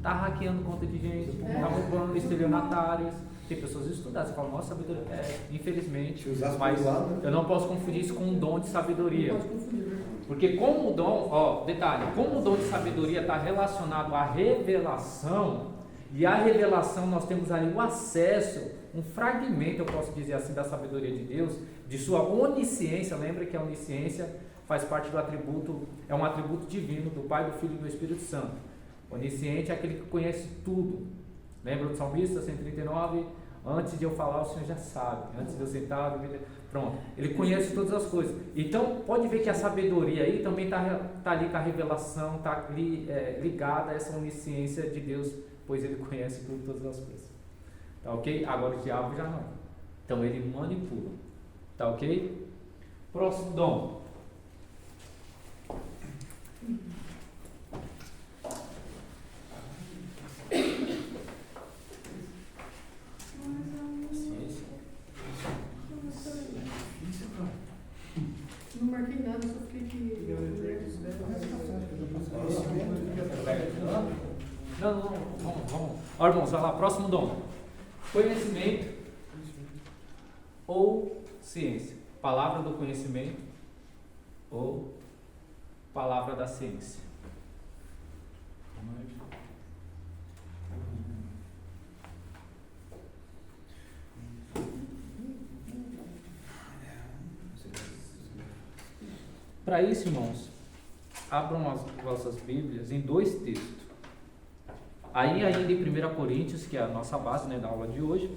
tá hackeando conta de gente, tá roubando estelionatários. Tem pessoas estudadas, você fala, nossa, sabedoria, infelizmente, mas eu não posso confundir isso com um dom de sabedoria. Não pode confundir, né? Porque como o dom, ó, detalhe, como o dom de sabedoria está relacionado à revelação, e a revelação nós temos ali o acesso, um fragmento, eu posso dizer assim, da sabedoria de Deus, de sua onisciência. Lembra que a onisciência faz parte do atributo, é um atributo divino do Pai, do Filho e do Espírito Santo. Onisciente é aquele que conhece tudo. Lembra do Salmista 139? Antes de eu falar, o Senhor já sabe. Antes de eu sentar, pronto. Ele conhece todas as coisas. Então, pode ver que a sabedoria aí também está ali com a revelação, está ligada a essa onisciência de Deus, pois ele conhece tudo, todas as coisas. Tá ok? Agora o diabo já não. Então ele manipula. Tá ok? Próximo dom. Não marquei nada, só fiquei aqui. Não, vamos. Ó, irmãos, vai lá, próximo dom. Conhecimento ou ciência. Palavra do conhecimento ou palavra da ciência? Para isso, irmãos, abram as vossas Bíblias em 2 textos. Aí ainda em 1 Coríntios, que é a nossa base, né, da aula de hoje.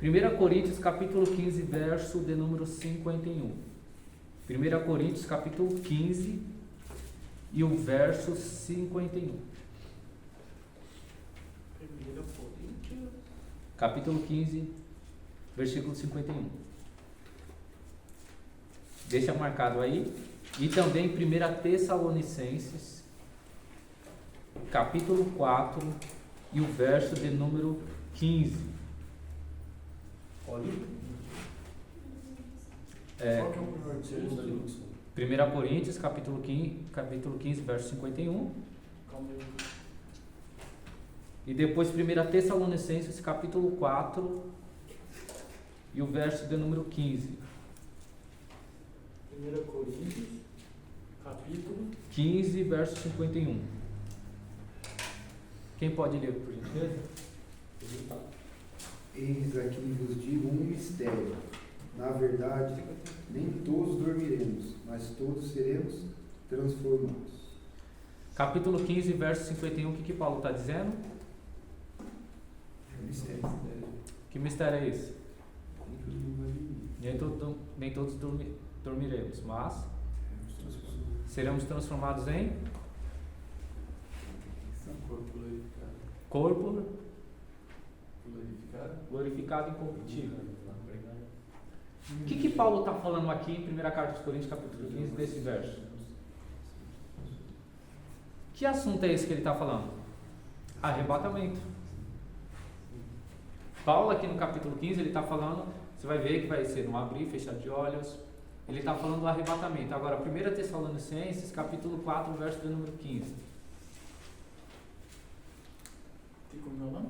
1 Coríntios capítulo 15, verso de número 51. 1 Coríntios capítulo 15 e o verso 51. 1 Coríntios. Capítulo 15, versículo 51. Deixa marcado aí. E também 1 Tessalonicenses, capítulo 4 e o verso de número 15. Olha. Qual que é o primeiro Segunda texto? lição. 1 Coríntios, capítulo 15, verso 51. Calma aí. E depois 1 Tessalonicenses, capítulo 4 e o verso de número 15. 1 Coríntios, capítulo 15, verso 51. Quem pode ler, por gentileza? Eis aqui vos digo um mistério. Na verdade, nem todos dormiremos, mas todos seremos transformados. Capítulo 15, verso 51, o que Paulo está dizendo? É um mistério. Que mistério é esse? Nem todos vão dormir. Nem todos dormiremos, mas Seremos transformados. seremos transformados em Corpo glorificado. corpo Glorificado. glorificado e incorruptível. O que Paulo está falando aqui em 1 Carta aos Coríntios, capítulo 15, desse verso? Que assunto é esse que ele está falando? Arrebatamento. Paulo aqui no capítulo 15, ele está falando, você vai ver que vai ser no abrir e fechar de olhos, ele está falando do arrebatamento. Agora, 1 Tessalonicenses, capítulo 4, verso de número 15. Tem como meu nome?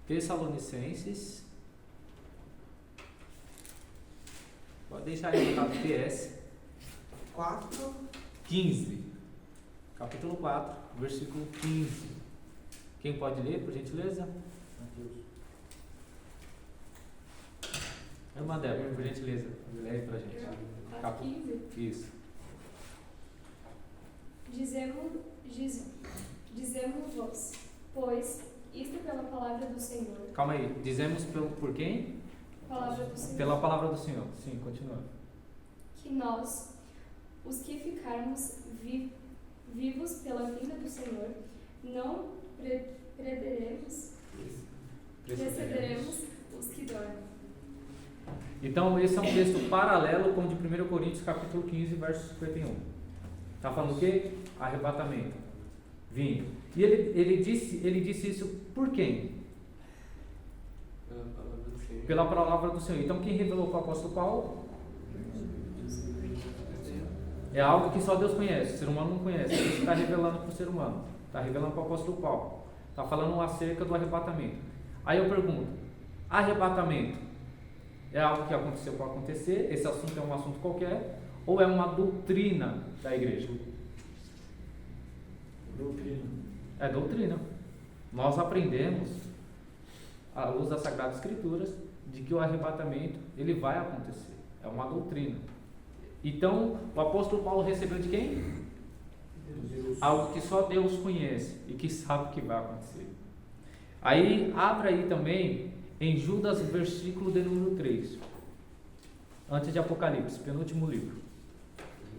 Tessalonicenses, pode deixar aí anotado PS 4. 15, capítulo 4, versículo 15. Quem pode ler, por gentileza? Mateus. Irmã Débora, por gentileza, leia pra gente. 4:15. Isso. Dizemos-vos, pois, isto pela palavra do Senhor. Calma aí, dizemos por quem? Palavra do Senhor. Pela palavra do Senhor. Sim, continua. Que nós, os que ficarmos vivos pela vinda do Senhor, não precederemos os que dormem. Então, esse é um texto paralelo com o de 1 Coríntios, capítulo 15, verso 51. Está falando o quê? Arrebatamento. Vindo. E ele disse isso por quem? Pela palavra do Senhor. Pela palavra do Senhor. Então, quem revelou para o apóstolo Paulo? É algo que só Deus conhece, o ser humano não conhece. Deus está revelando para o ser humano. Está revelando para o apóstolo Paulo. Está falando acerca do arrebatamento. Aí eu pergunto, arrebatamento é algo que aconteceu para acontecer? Esse assunto é um assunto qualquer? Ou é uma doutrina da igreja? Doutrina. É doutrina. Nós aprendemos, à luz das Sagradas Escrituras, de que o arrebatamento ele vai acontecer. É uma doutrina. Então, o apóstolo Paulo recebeu de quem? Deus. Algo que só Deus conhece e que sabe o que vai acontecer. Aí, abra aí também em Judas, versículo de número 3. Antes de Apocalipse, penúltimo livro.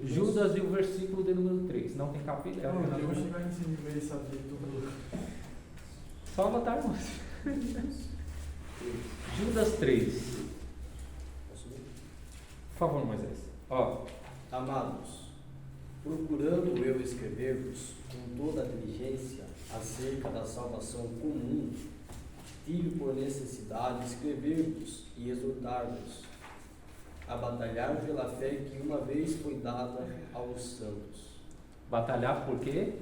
Judas e o versículo de número 3. Não tem capítulo? Não, eu vou chegar nesse nível aí, saber tudo. Só anotar, irmãos. Judas 3. Por favor, Moisés. Ó, Amados, procurando eu escrever-vos com toda a diligência acerca da salvação comum, tive por necessidade escrever-vos e exortar-vos a batalhar pela fé que uma vez foi dada aos santos. batalhar por quê?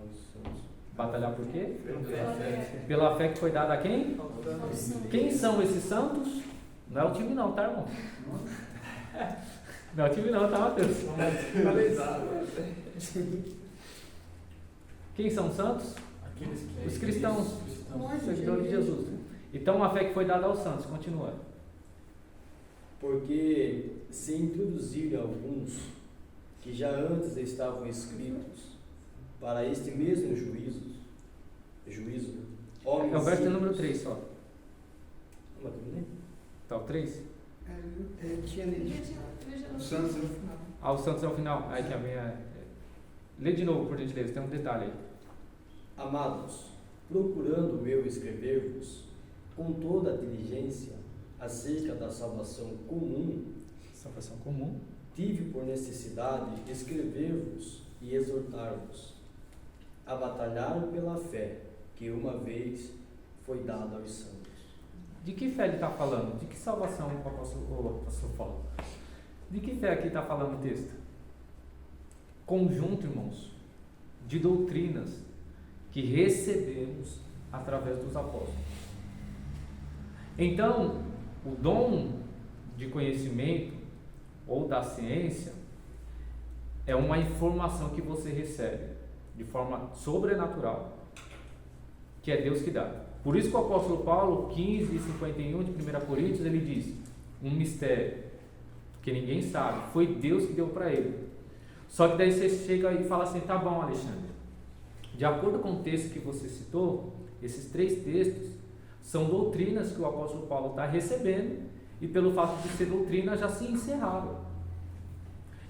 Aos santos. Batalhar por quê? Pela fé. Pela fé que foi dada a quem? Aos santos. Quem são esses santos? Não é o time não, tá, irmão? Não, time não, tá, Matheus? Quem são os santos? Aqueles que Os cristãos. Lógico, Seguidores de Jesus. Então a fé que foi dada aos santos, continua. Porque se introduzirem alguns que já antes estavam escritos para este mesmo juízo, homens É o verso ímpios- número 3 só. Mas terminei? Tá o 3? Tinha lido. Veja O Santos é o final. Ah, os santos é o final. Aí que a minha. Lê de novo, por gentileza, tem um detalhe aí. Amados, procurando eu escrever-vos com toda a diligência acerca da salvação comum, Salvação comum. tive por necessidade escrever-vos e exortar-vos a batalhar pela fé que uma vez foi dada aos santos. De que fé ele está falando? De que salvação o apóstolo fala? De que fé aqui está falando o texto? Conjunto, irmãos, de doutrinas que recebemos através dos apóstolos. Então, o dom de conhecimento ou da ciência é uma informação que você recebe de forma sobrenatural, que é Deus que dá. Por isso que o apóstolo Paulo, 15:51 de 1 Coríntios, ele diz, um mistério que ninguém sabe, foi Deus que deu para ele. Só que daí você chega e fala assim, tá bom, Alexandre, de acordo com o texto que você citou, esses 3 textos são doutrinas que o apóstolo Paulo está recebendo, e pelo fato de ser doutrina já se encerraram.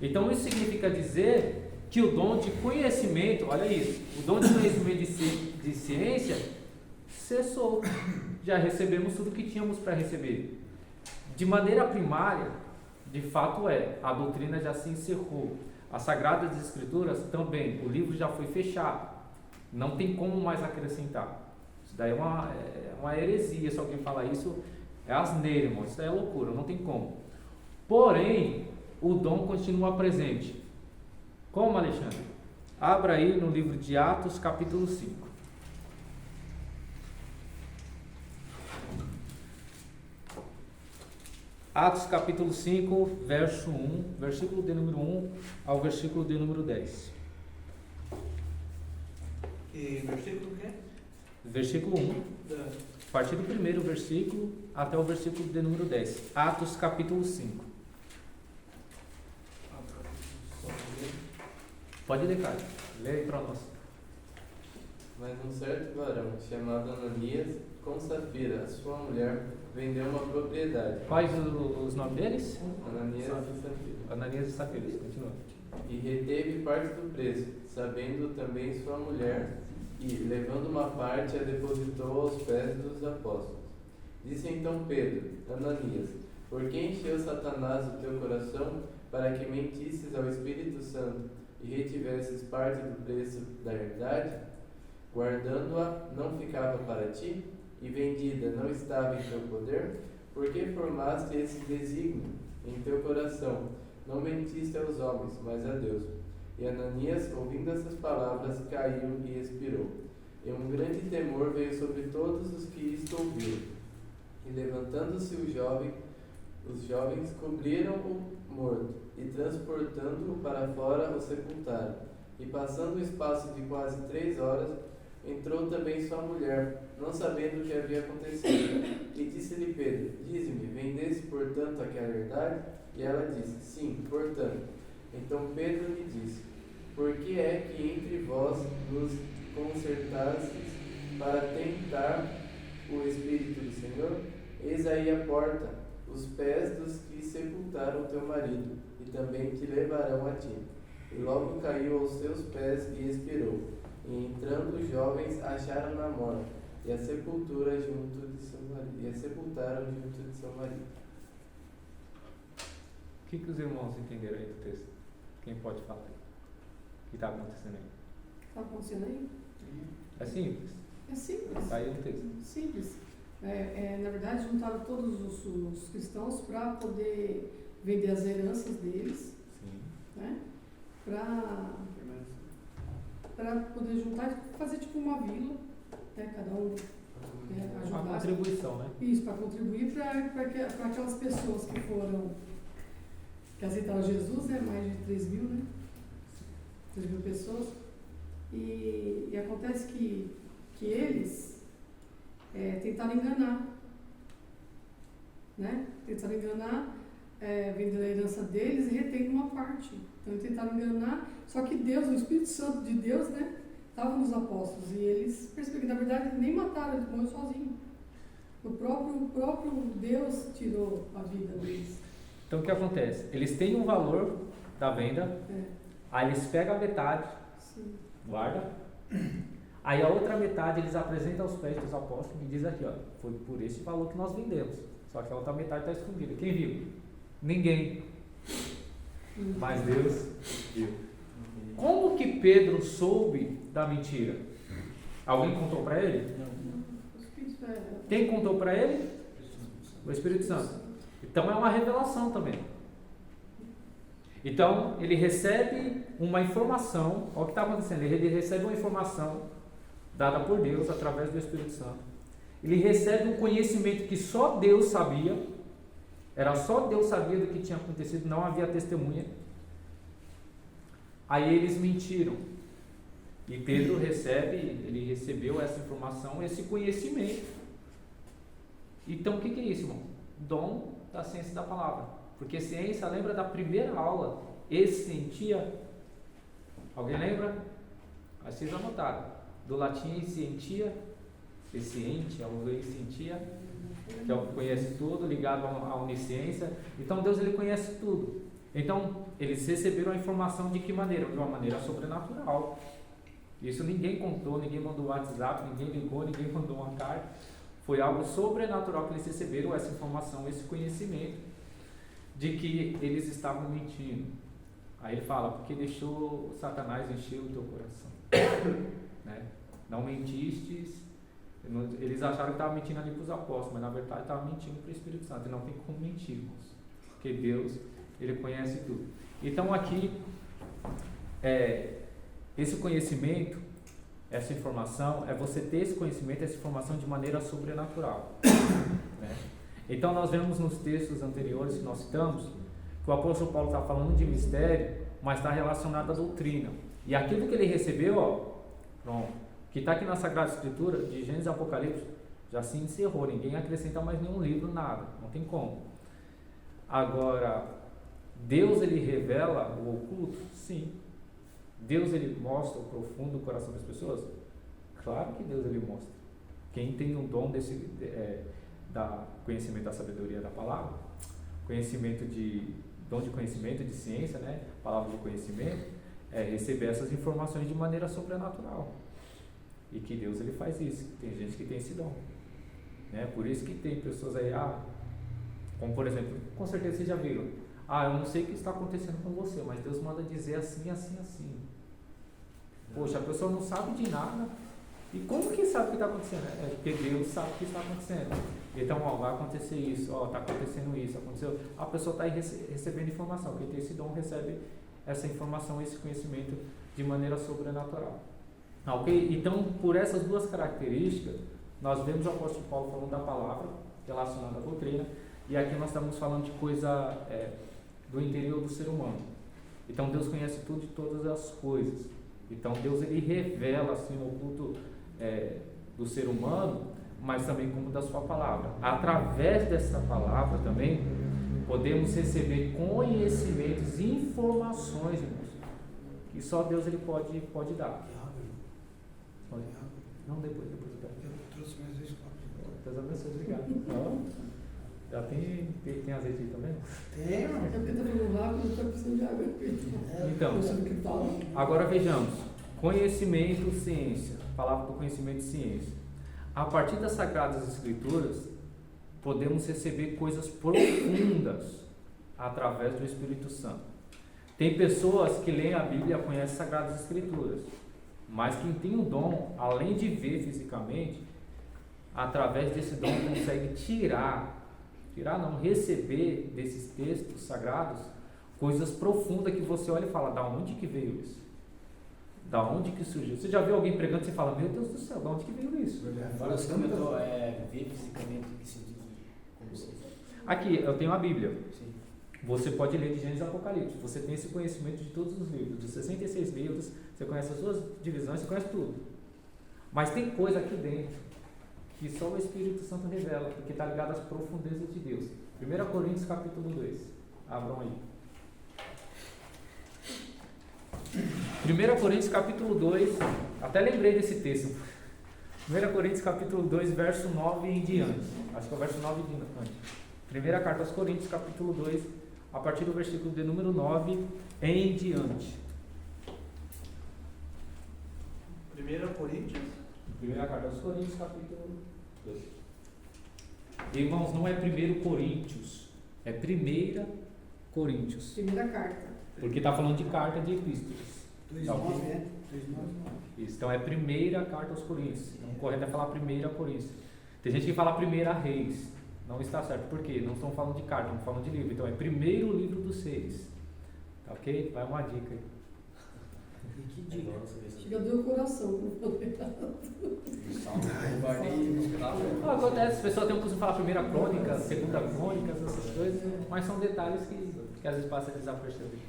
Então isso significa dizer que o dom de conhecimento, olha isso, o dom de conhecimento de ciência cessou. Já recebemos tudo que tínhamos para receber. De maneira primária, de fato a doutrina já se encerrou. As Sagradas Escrituras também, o livro já foi fechado. Não tem como mais acrescentar. Isso daí é uma heresia, se alguém falar isso, é asneira, irmão. Isso daí é loucura, não tem como. Porém, o dom continua presente. Como, Alexandre? Abra aí no livro de Atos, capítulo 5. Atos capítulo 5, verso 1, versículo de número 1 ao versículo de número 10. E versículo o quê? Versículo 1, a partir do primeiro versículo até o versículo de número 10. Atos capítulo 5. Pode ler, cara. Lê aí para nós. Mas um certo varão, chamado Ananias, com Safira, a sua mulher, vendeu uma propriedade. Quais os nomes deles? Ananias e Safira. Ananias e Safira. Continua. E reteve parte do preço, sabendo também sua mulher, e, levando uma parte, a depositou aos pés dos apóstolos. Disse então Pedro, Ananias, por que encheu Satanás o teu coração para que mentisses ao Espírito Santo e retivesses parte do preço da herdade? Guardando-a, não ficava para ti? E vendida, não estava em teu poder? Por que formaste esse desígnio em teu coração? Não mentiste aos homens, mas a Deus. E Ananias, ouvindo essas palavras, caiu e expirou. E um grande temor veio sobre todos os que isto ouviram. E levantando-se os jovens cobriram-o morto, e transportando-o para fora o sepultaram. E passando o espaço de quase 3 horas, entrou também sua mulher, não sabendo o que havia acontecido. E disse-lhe Pedro, dize-me, vendeste portanto aquela herdade? E ela disse, sim, portanto. Então Pedro lhe disse, por que é que entre vós nos concertastes para tentar o Espírito do Senhor? Eis aí a porta, os pés dos que sepultaram teu marido, e também te levarão a ti. E logo caiu aos seus pés e expirou. E entrando os jovens acharam na morta, e a sepultaram junto de seu marido. O que os irmãos entenderam aí do texto? Quem pode falar aí? O que está acontecendo aí? Está acontecendo aí? É simples. É simples. Está aí um texto. Simples. Na verdade, juntaram todos os cristãos para poder vender as heranças deles, Sim. né? Para poder juntar e fazer tipo uma vila, né? Cada um Uma ajudar. contribuição, né? Isso, para contribuir para aquelas pessoas que foram que aceitaram Jesus, né? Mais de 3 mil, né? 3 mil pessoas. E acontece que eles tentaram enganar, né? Tentaram enganar, vendendo a herança deles e retendo uma parte. Então eles tentaram enganar, só que Deus, o Espírito Santo de Deus, né? Estava nos apóstolos e eles perceberam que na verdade nem mataram, eles morreram sozinhos. O próprio Deus tirou a vida deles. Então o que acontece? Eles têm um valor da venda, aí eles pegam a metade, Sim. guarda, aí a outra metade eles apresentam aos pés dos apóstolos e diz aqui, ó, foi por esse valor que nós vendemos. Só que a outra metade está escondida. Quem viu? Ninguém. Mas Deus viu. Como que Pedro soube da mentira? Alguém contou para ele? O Espírito Quem contou para ele? O Espírito Santo. Então é uma revelação também. Então ele recebe uma informação. Olha o que está acontecendo. Ele recebe uma informação dada por Deus através do Espírito Santo. Ele recebe um conhecimento que só Deus sabia. Era só Deus sabia do que tinha acontecido. Não havia testemunha. Aí eles mentiram. E Pedro ele recebeu essa informação, esse conhecimento. Então o que é isso, irmão? Dom da ciência da palavra. Porque ciência, lembra da primeira aula? Escientia. Alguém lembra? Aí vocês anotaram. Do latim, scientia, esciente, alguém scientia, que é o que conhece tudo, ligado à onisciência. Então Deus ele conhece tudo. Então eles receberam a informação de que maneira? De uma maneira sobrenatural. Isso ninguém contou, ninguém mandou WhatsApp, ninguém ligou, ninguém mandou uma carta. Foi algo sobrenatural que eles receberam, essa informação, esse conhecimento de que eles estavam mentindo. Aí ele fala, porque deixou Satanás encher o teu coração. Né? Não mentistes. Eles acharam que estavam mentindo ali para os apóstolos, mas na verdade estavam mentindo para o Espírito Santo. E não tem como mentir, irmãos, porque Deus, ele conhece tudo. Então aqui, esse conhecimento, essa informação, é você ter esse conhecimento, essa informação de maneira sobrenatural. Né? Então nós vemos nos textos anteriores que nós citamos, que o apóstolo Paulo está falando de mistério, mas está relacionado à doutrina. E aquilo que ele recebeu, que está aqui na Sagrada Escritura, de Gênesis e Apocalipse, já se encerrou, ninguém acrescenta mais nenhum livro, nada, não tem como. Agora, Deus ele revela o oculto? Sim. Deus ele mostra o profundo do coração das pessoas? Claro que Deus ele mostra. Quem tem o dom da conhecimento da sabedoria da palavra, dom de conhecimento, de ciência, né? Palavra de conhecimento, receber essas informações de maneira sobrenatural. E que Deus ele faz isso. Tem gente que tem esse dom. Né? Por isso que tem pessoas aí, como por exemplo, com certeza vocês já viram, eu não sei o que está acontecendo com você, mas Deus manda dizer assim, assim, assim. Poxa, a pessoa não sabe de nada. E como que sabe o que está acontecendo? É porque Deus sabe o que está acontecendo. Então, vai acontecer isso, está acontecendo isso, aconteceu. A pessoa está aí recebendo informação. Quem tem esse dom recebe essa informação, esse conhecimento de maneira sobrenatural. Ok? Então, por essas duas características, nós vemos o apóstolo Paulo falando da palavra relacionada à doutrina, e aqui nós estamos falando de coisa do interior do ser humano. Então, Deus conhece tudo de todas as coisas. Então, Deus ele revela assim, o oculto do ser humano, mas também como da sua palavra. Através dessa palavra também, podemos receber conhecimentos e informações, irmãos, que só Deus ele pode dar. Não, depois eu quero. Eu trouxe mais 2 copos. Deus abençoe, obrigado. Já tem azeite aí também? Tem, mano. É porque tá falando rápido, eu tô precisando de água. Então, Eu sei o que fala. agora vejamos. Conhecimento, ciência. Palavra do conhecimento e ciência. A partir das Sagradas Escrituras, podemos receber coisas profundas através do Espírito Santo. Tem pessoas que leem a Bíblia e conhecem as Sagradas Escrituras, mas quem tem o dom, além de ver fisicamente, através desse dom consegue receber desses textos sagrados coisas profundas que você olha e fala, da onde que veio isso? Da onde que surgiu? Você já viu alguém pregando e você fala, meu Deus do céu, da onde que veio isso? Agora você comentou ver fisicamente, que sentido? Como você... Aqui, eu tenho a Bíblia. Sim. você pode ler de Gênesis e Apocalipse. Você tem esse conhecimento de todos os livros, dos 66 livros, você conhece as suas divisões, você conhece tudo. Mas tem coisa aqui dentro que só o Espírito Santo revela, porque está ligado às profundezas de Deus. 1 Coríntios capítulo 2. Abram aí. 1 Coríntios capítulo 2, até lembrei desse texto. 1 Coríntios capítulo 2, verso 9 em diante. Acho que é o verso 9 em diante. Primeira carta aos Coríntios, capítulo 2, a partir do versículo de número 9 em diante. 1 Coríntios? Primeira carta aos Coríntios, capítulo 2. Irmãos, não é 1 Coríntios, é 1 Coríntios. Primeira carta. Porque está falando de carta de epístolas. 2:9, né? 2:9. Isso, então é 1 carta aos Coríntios. Então, o correto é falar 1 Coríntios. Tem gente que fala 1 Reis. Não está certo. Por quê? Não estão falando de carta, estão falando de livro. Então é 1 livro dos 6. Tá ok? Vai uma dica aí. E que dica? Chega deu o coração. Acontece, as pessoas têm um costume de falar 1 Crônica, 2 Crônicas, essas coisas, mas são detalhes que às vezes passam desapercebidos.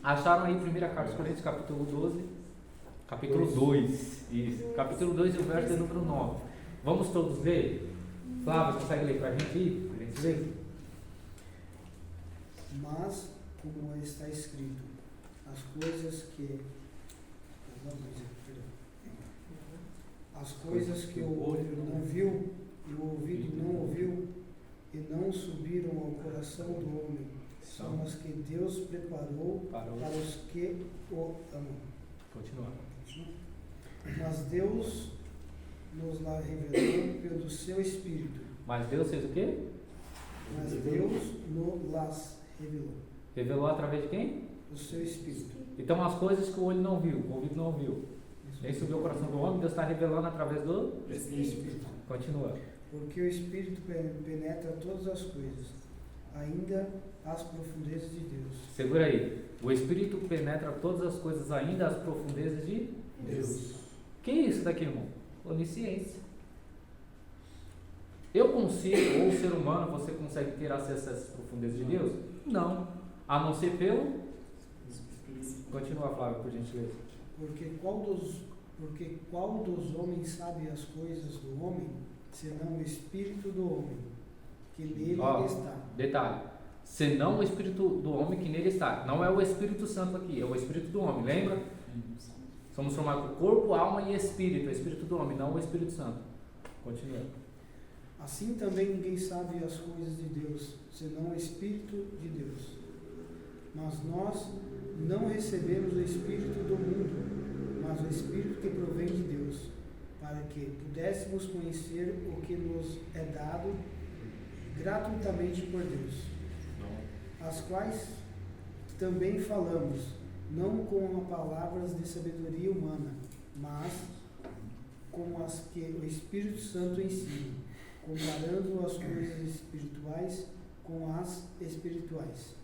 Acharam aí 1 carta aos Coríntios, capítulo 12, capítulo 2. Isso, capítulo 2 e o verso de número 9. Vamos todos ler? Flávio, consegue ler para a gente ir? Pra gente ler? Mas, como está escrito, as coisas que o olho não viu e o ouvido não ouviu e não subiram ao coração do homem, são as que Deus preparou para os que o amam. Continua. Mas Deus nos lá revelou pelo seu Espírito. Mas Deus fez o quê? Mas Deus nos las revelou. Revelou através de quem? O seu Espírito. Então as coisas que o olho não viu, o ouvido não ouviu, nem subiu ao coração do homem, Deus está revelando através do Espírito. Continua. Porque o Espírito penetra todas as coisas, ainda as profundezas de Deus. Segura aí. O Espírito penetra todas as coisas, ainda as profundezas de Deus. Que é isso daqui, irmão? Onisciência. Eu consigo, ou o ser humano, você consegue ter acesso a essas profundezas de Deus? Não. A não ser pelo... Continua, Flávio, por gentileza. Porque qual dos homens sabe as coisas do homem, senão o Espírito do homem, que nele está? Detalhe. Senão o Espírito do homem que nele está. Não é o Espírito Santo aqui, é o Espírito do homem, lembra? Somos formados por corpo, alma e espírito. O Espírito do homem, não o Espírito Santo. Continua. Assim também ninguém sabe as coisas de Deus, senão o Espírito de Deus. Mas nós não recebemos o Espírito do mundo, mas o Espírito que provém de Deus, para que pudéssemos conhecer o que nos é dado gratuitamente por Deus, as quais também falamos, não com palavras de sabedoria humana, mas como as que o Espírito Santo ensina, comparando as coisas espirituais com as espirituais.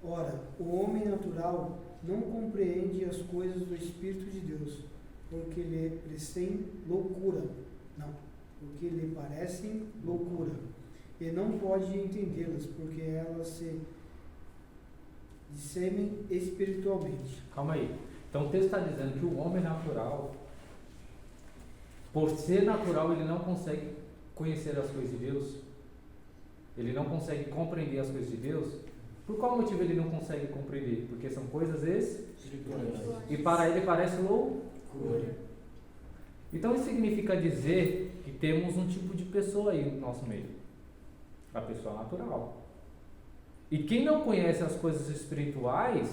Ora, o homem natural não compreende as coisas do Espírito de Deus, porque lhe parecem loucura. Não, porque lhe parecem loucura. E não pode entendê-las, porque elas se discernem espiritualmente. Calma aí. Então o texto está dizendo que o homem natural, por ser natural, ele não consegue conhecer as coisas de Deus. Ele não consegue compreender as coisas de Deus. Por qual motivo ele não consegue compreender? Porque são coisas espirituais. E para ele parece loucura. Então isso significa dizer que temos um tipo de pessoa aí no nosso meio. A pessoa natural. E quem não conhece as coisas espirituais,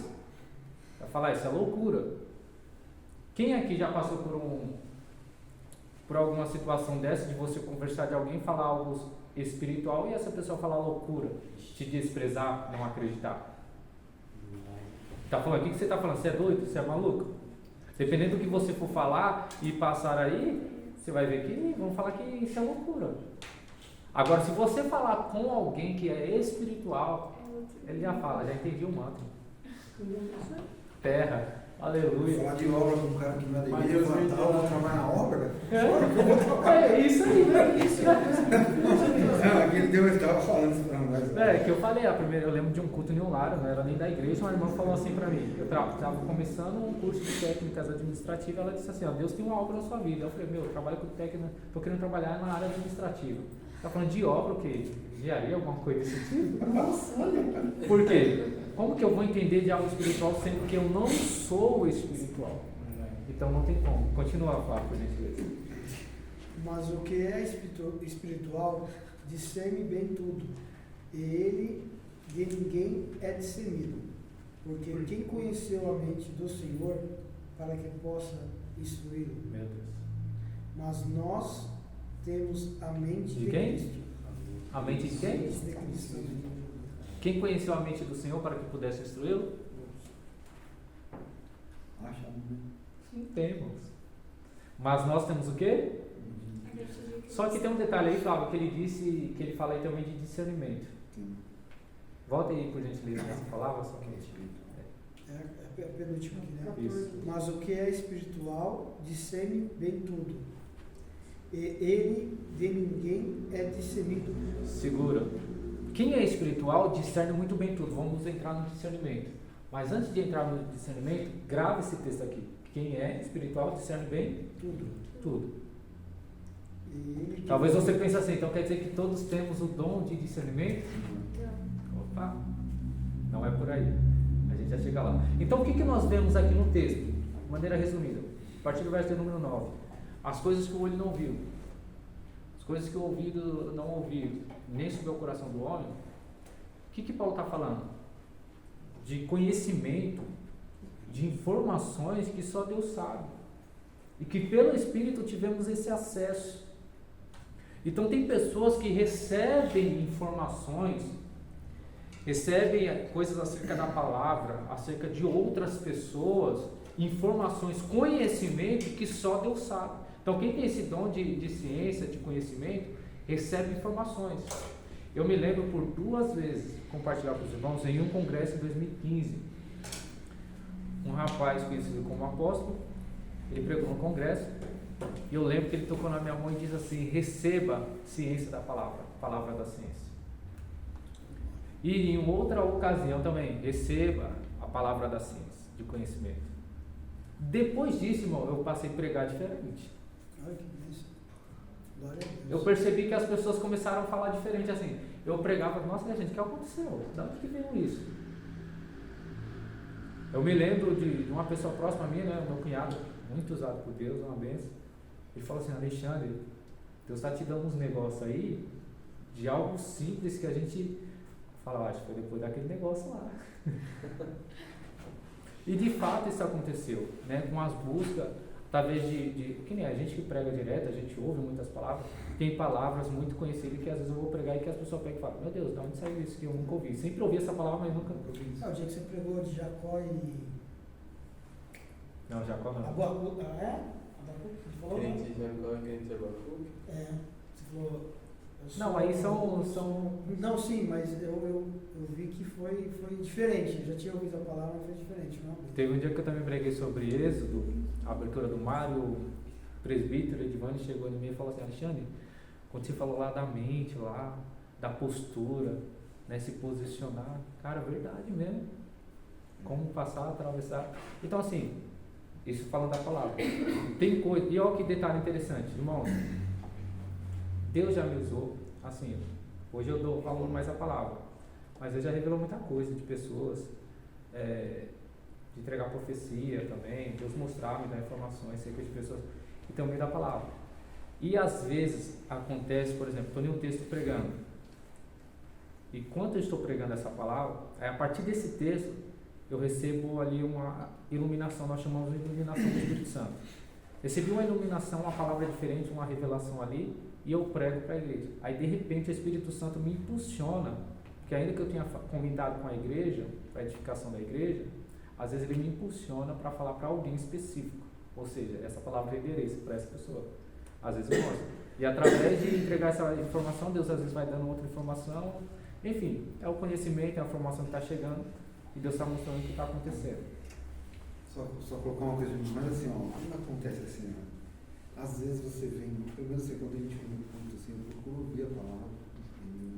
vai falar, isso é loucura. Quem aqui já passou por alguma situação dessa, de você conversar de alguém, falar algo espiritual e essa pessoa falar loucura, te desprezar, não acreditar? Tá falando, o que você está falando? Você é doido? Você é maluco? Dependendo do que você for falar e passar aí, você vai ver que vão falar que isso é loucura. Agora, se você falar com alguém que é espiritual, ele já fala, já entendi o mantra. Terra, aleluia. Falar de obra com um cara que não é da igreja, falar, vou trabalhar na obra? É isso aí, né? Isso. Não, aquele Deus estava falando isso para nós. É, que eu falei, eu lembro de um culto em um lar, não era nem da igreja, uma irmã falou assim pra mim, eu estava começando um curso de técnicas administrativas, ela disse assim, ó, Deus tem uma obra na sua vida. Eu falei, eu trabalho com técnica, estou querendo trabalhar na área administrativa. Tá falando de obra, o quê? Engenharia, alguma coisa desse tipo? Nossa, olha. Por quê? Como que eu vou entender de algo espiritual sendo que eu não sou espiritual? Então não tem como. Continua a falar, por gentileza. Mas o que é espiritual discerne bem tudo, e ele de ninguém é discernido, porque quem conheceu a mente do Senhor para que possa instruí-lo? Meu Deus. Mas nós temos a mente De de quem? Cristo. A mente de quem? De Cristo. Quem conheceu a mente do Senhor para que pudesse instruí-lo? Acha, né? Não temos. Mas nós temos o quê? Só que tem um detalhe aí, Flávio, que ele disse, que ele fala aí também de discernimento. Sim. Volta aí, por gentileza, nessa palavra, só que É a penúltima aqui, né? Isso. Mas o que é espiritual discerne bem tudo, e ele de ninguém é discernido. Segura. Quem é espiritual discerne muito bem tudo. Vamos entrar no discernimento. Mas antes de entrar no discernimento, grave esse texto aqui. Quem é espiritual discerne bem tudo. E ele que Talvez você pense assim, então quer dizer que todos temos o dom de discernimento? Opa, não é por aí. A gente já chega lá. Então o que nós vemos aqui no texto? De maneira resumida. A partir do verso número 9. As coisas que o olho não viu. As coisas que o ouvido não ouviu. Nem subiu ao coração do homem. O que Paulo está falando? De conhecimento, de informações que só Deus sabe. E que pelo Espírito tivemos esse acesso. Então tem pessoas que recebem informações, recebem coisas acerca da palavra, acerca de outras pessoas, informações, conhecimento que só Deus sabe. Então quem tem esse dom de ciência, de conhecimento, recebe informações. Eu me lembro por 2 vezes, compartilhar com os irmãos, em um congresso em 2015. Um rapaz conhecido como apóstolo, ele pregou no congresso, e eu lembro que ele tocou na minha mão e diz assim: receba ciência da palavra, palavra da ciência. E em outra ocasião também, receba a palavra da ciência, de conhecimento. Depois disso, irmão, eu passei a pregar diferente. Olha que bênção. Glória a Deus. Eu percebi que as pessoas começaram a falar diferente assim. Eu pregava, nossa gente, o que aconteceu? Da onde que veio isso? Eu me lembro de uma pessoa próxima a mim, né, meu cunhado, muito usado por Deus, uma benção. Ele falou assim: Alexandre, Deus está te dando uns negócios aí, de algo simples que a gente fala, acho que foi depois daquele negócio lá. E de fato isso aconteceu, né, com as buscas, talvez que nem a gente que prega direto, a gente ouve muitas palavras, tem palavras muito conhecidas que às vezes eu vou pregar e que as pessoas pegam e falam: meu Deus, de onde saiu isso que eu nunca ouvi? Sempre ouvi essa palavra, mas nunca ouvi isso. O dia que você pregou de Jacó e Não, Jacó não. Abacuque, você falou? Crente de Jacó e crente de Abacuque? É, você falou. Não, aí são... Não, sim, mas eu vi que foi diferente. Eu já tinha ouvido a palavra, mas foi diferente. Não? Teve um dia que eu também preguei sobre Êxodo, a abertura do mar, o presbítero Edivane chegou em mim e falou assim: Alexandre, quando você falou lá da mente, lá, da postura, né, se posicionar, cara, verdade mesmo. Como passar, atravessar. Então assim, isso falando da palavra. Tem coisa, e olha que detalhe interessante, irmãos. Deus já me usou, assim, hoje eu dou valor mais à palavra, mas Deus já revelou muita coisa de pessoas, de entregar profecia também, Deus mostrar, me dar informações acerca de pessoas, e também da palavra. E às vezes acontece, por exemplo, estou em um texto pregando, e quando eu estou pregando essa palavra, a partir desse texto, eu recebo ali uma iluminação, nós chamamos de iluminação do Espírito Santo. Recebi uma iluminação, uma palavra diferente, uma revelação ali, e eu prego para a igreja. Aí de repente o Espírito Santo me impulsiona, porque ainda que eu tenha combinado com a igreja, para a edificação da igreja, às vezes ele me impulsiona para falar para alguém específico, ou seja, essa palavra é endereço para essa pessoa. Às vezes eu mostro. E através de entregar essa informação, Deus às vezes vai dando outra informação, enfim, é o conhecimento, é a informação que está chegando, e Deus está mostrando o que está acontecendo. Só colocar uma coisa, mas assim, ó, como acontece assim, ó, às vezes você vem, pelo menos quando a gente vem no ponto assim, eu procuro ouvir a palavra,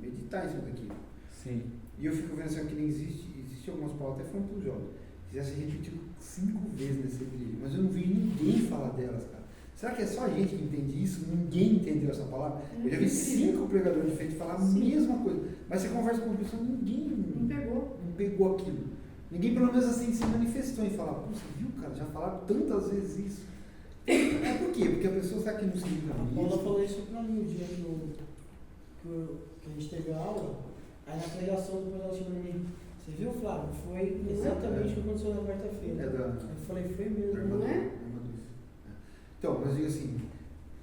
meditar em cima daquilo. Sim. E eu fico vendo assim, que nem existe algumas palavras, até falando para os jovens, que já se repetiu 5 vezes nesse vídeo, mas eu não vi ninguém falar delas, cara. Será que é só a gente que entende isso? Ninguém entendeu essa palavra? Eu já vi 5 pregadores diferentes falar a mesma coisa, mas você conversa com uma pessoa, ninguém não pegou aquilo. Ninguém, pelo menos assim, se manifestou em falar, você viu, cara, já falaram tantas vezes isso. É por quê? Porque a pessoa sabe que não se liga A Paula nisso. falou isso pra mim o dia que a gente teve a aula, aí na pregação depois ela chegou em mim. Você viu, Flávio? Foi exatamente o que aconteceu na quarta-feira. Eu falei, foi mesmo, não é? Então, mas eu digo assim,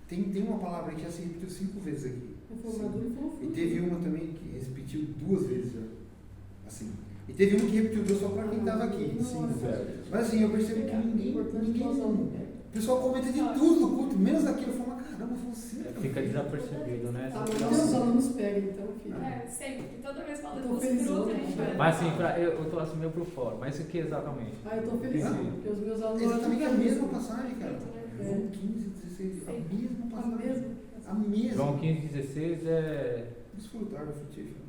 tem uma palavra que já se repetiu 5 vezes aqui. E teve uma também que repetiu 2 vezes já. Assim. E teve uma que repetiu 2 só para quem estava aqui. Sim, mas assim, eu percebi que ninguém o pessoal comenta de tudo no culto, menos daquilo. Eu falo, caramba, você. Fica desapercebido, né? Os alunos pegam, então, filho. Sempre, toda vez falando Eu tô dos felizona, frutos, a gente vai. Mas assim, eu tô assim meio por fora. Mas o que exatamente? Eu tô feliz, porque os meus alunos... Exatamente a mesma passagem, cara. É. João 15, 16, a mesma A passagem. mesma. A mesma. João 15, 16 é. Desfrutar da frutífera.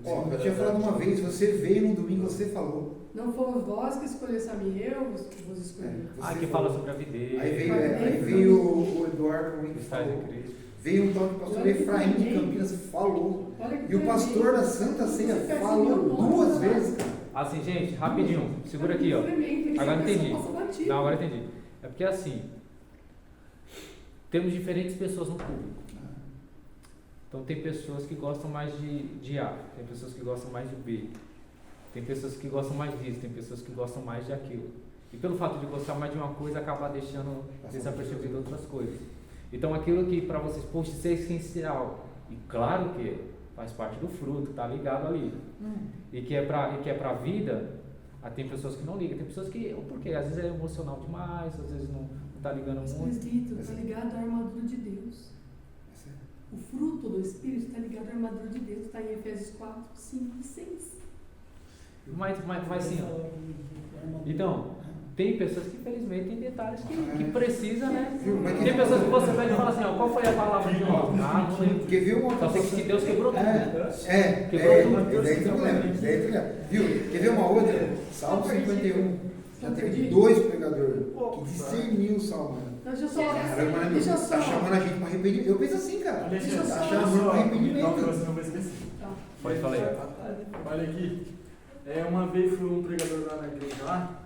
Ó, eu tinha falado uma vez, você veio no domingo, você falou. Não fomos vós que escolhesse a mim, eu vos escolhi. Você que fala sobre a videira. Aí veio o Eduardo também que Está de falou. Cristo. Veio um tal de pastor Efraim de Campinas, falou. E o pastor da Santa Ceia falou 2 vezes, cara. Assim, gente, rapidinho, segura aqui, ó. Agora entendi. Não, agora entendi. É porque assim, temos diferentes pessoas no público. Então tem pessoas que gostam mais de A, tem pessoas que gostam mais de B, tem pessoas que gostam mais disso, tem pessoas que gostam mais de aquilo. E pelo fato de gostar mais de uma coisa, acaba deixando desapercebido outras coisas. Então aquilo que para vocês, poxa, isso é essencial. E claro que faz parte do fruto, tá ligado ali. E que é pra vida, tem pessoas que não ligam, tem pessoas que, porque às vezes é emocional demais, às vezes não tá ligando muito. Está ligado à armadura de Deus. O fruto do Espírito está ligado à armadura de Deus, está em Efésios 4, 5 e 6. Mas sim, ó. Então, tem pessoas que infelizmente tem detalhes que precisa, né? Tem pessoas que você vai falar assim, ó, qual foi a palavra de ontem? Não lembro. Porque viu uma Só sei que Deus quebrou tudo. Quebrou tudo. Daí tu lembra. Viu? Quer ver uma outra? Salmo 51. Já teve 2 pregadores que discerniu o salmo. Deixa eu só. Tá chamando a gente para arrependimento. Eu penso assim, cara. Deixa eu Tá só. chamando para arrependimento. Não vou esquecer. Pode falar aí. Olha aqui. Uma vez fui um pregador lá na igreja lá.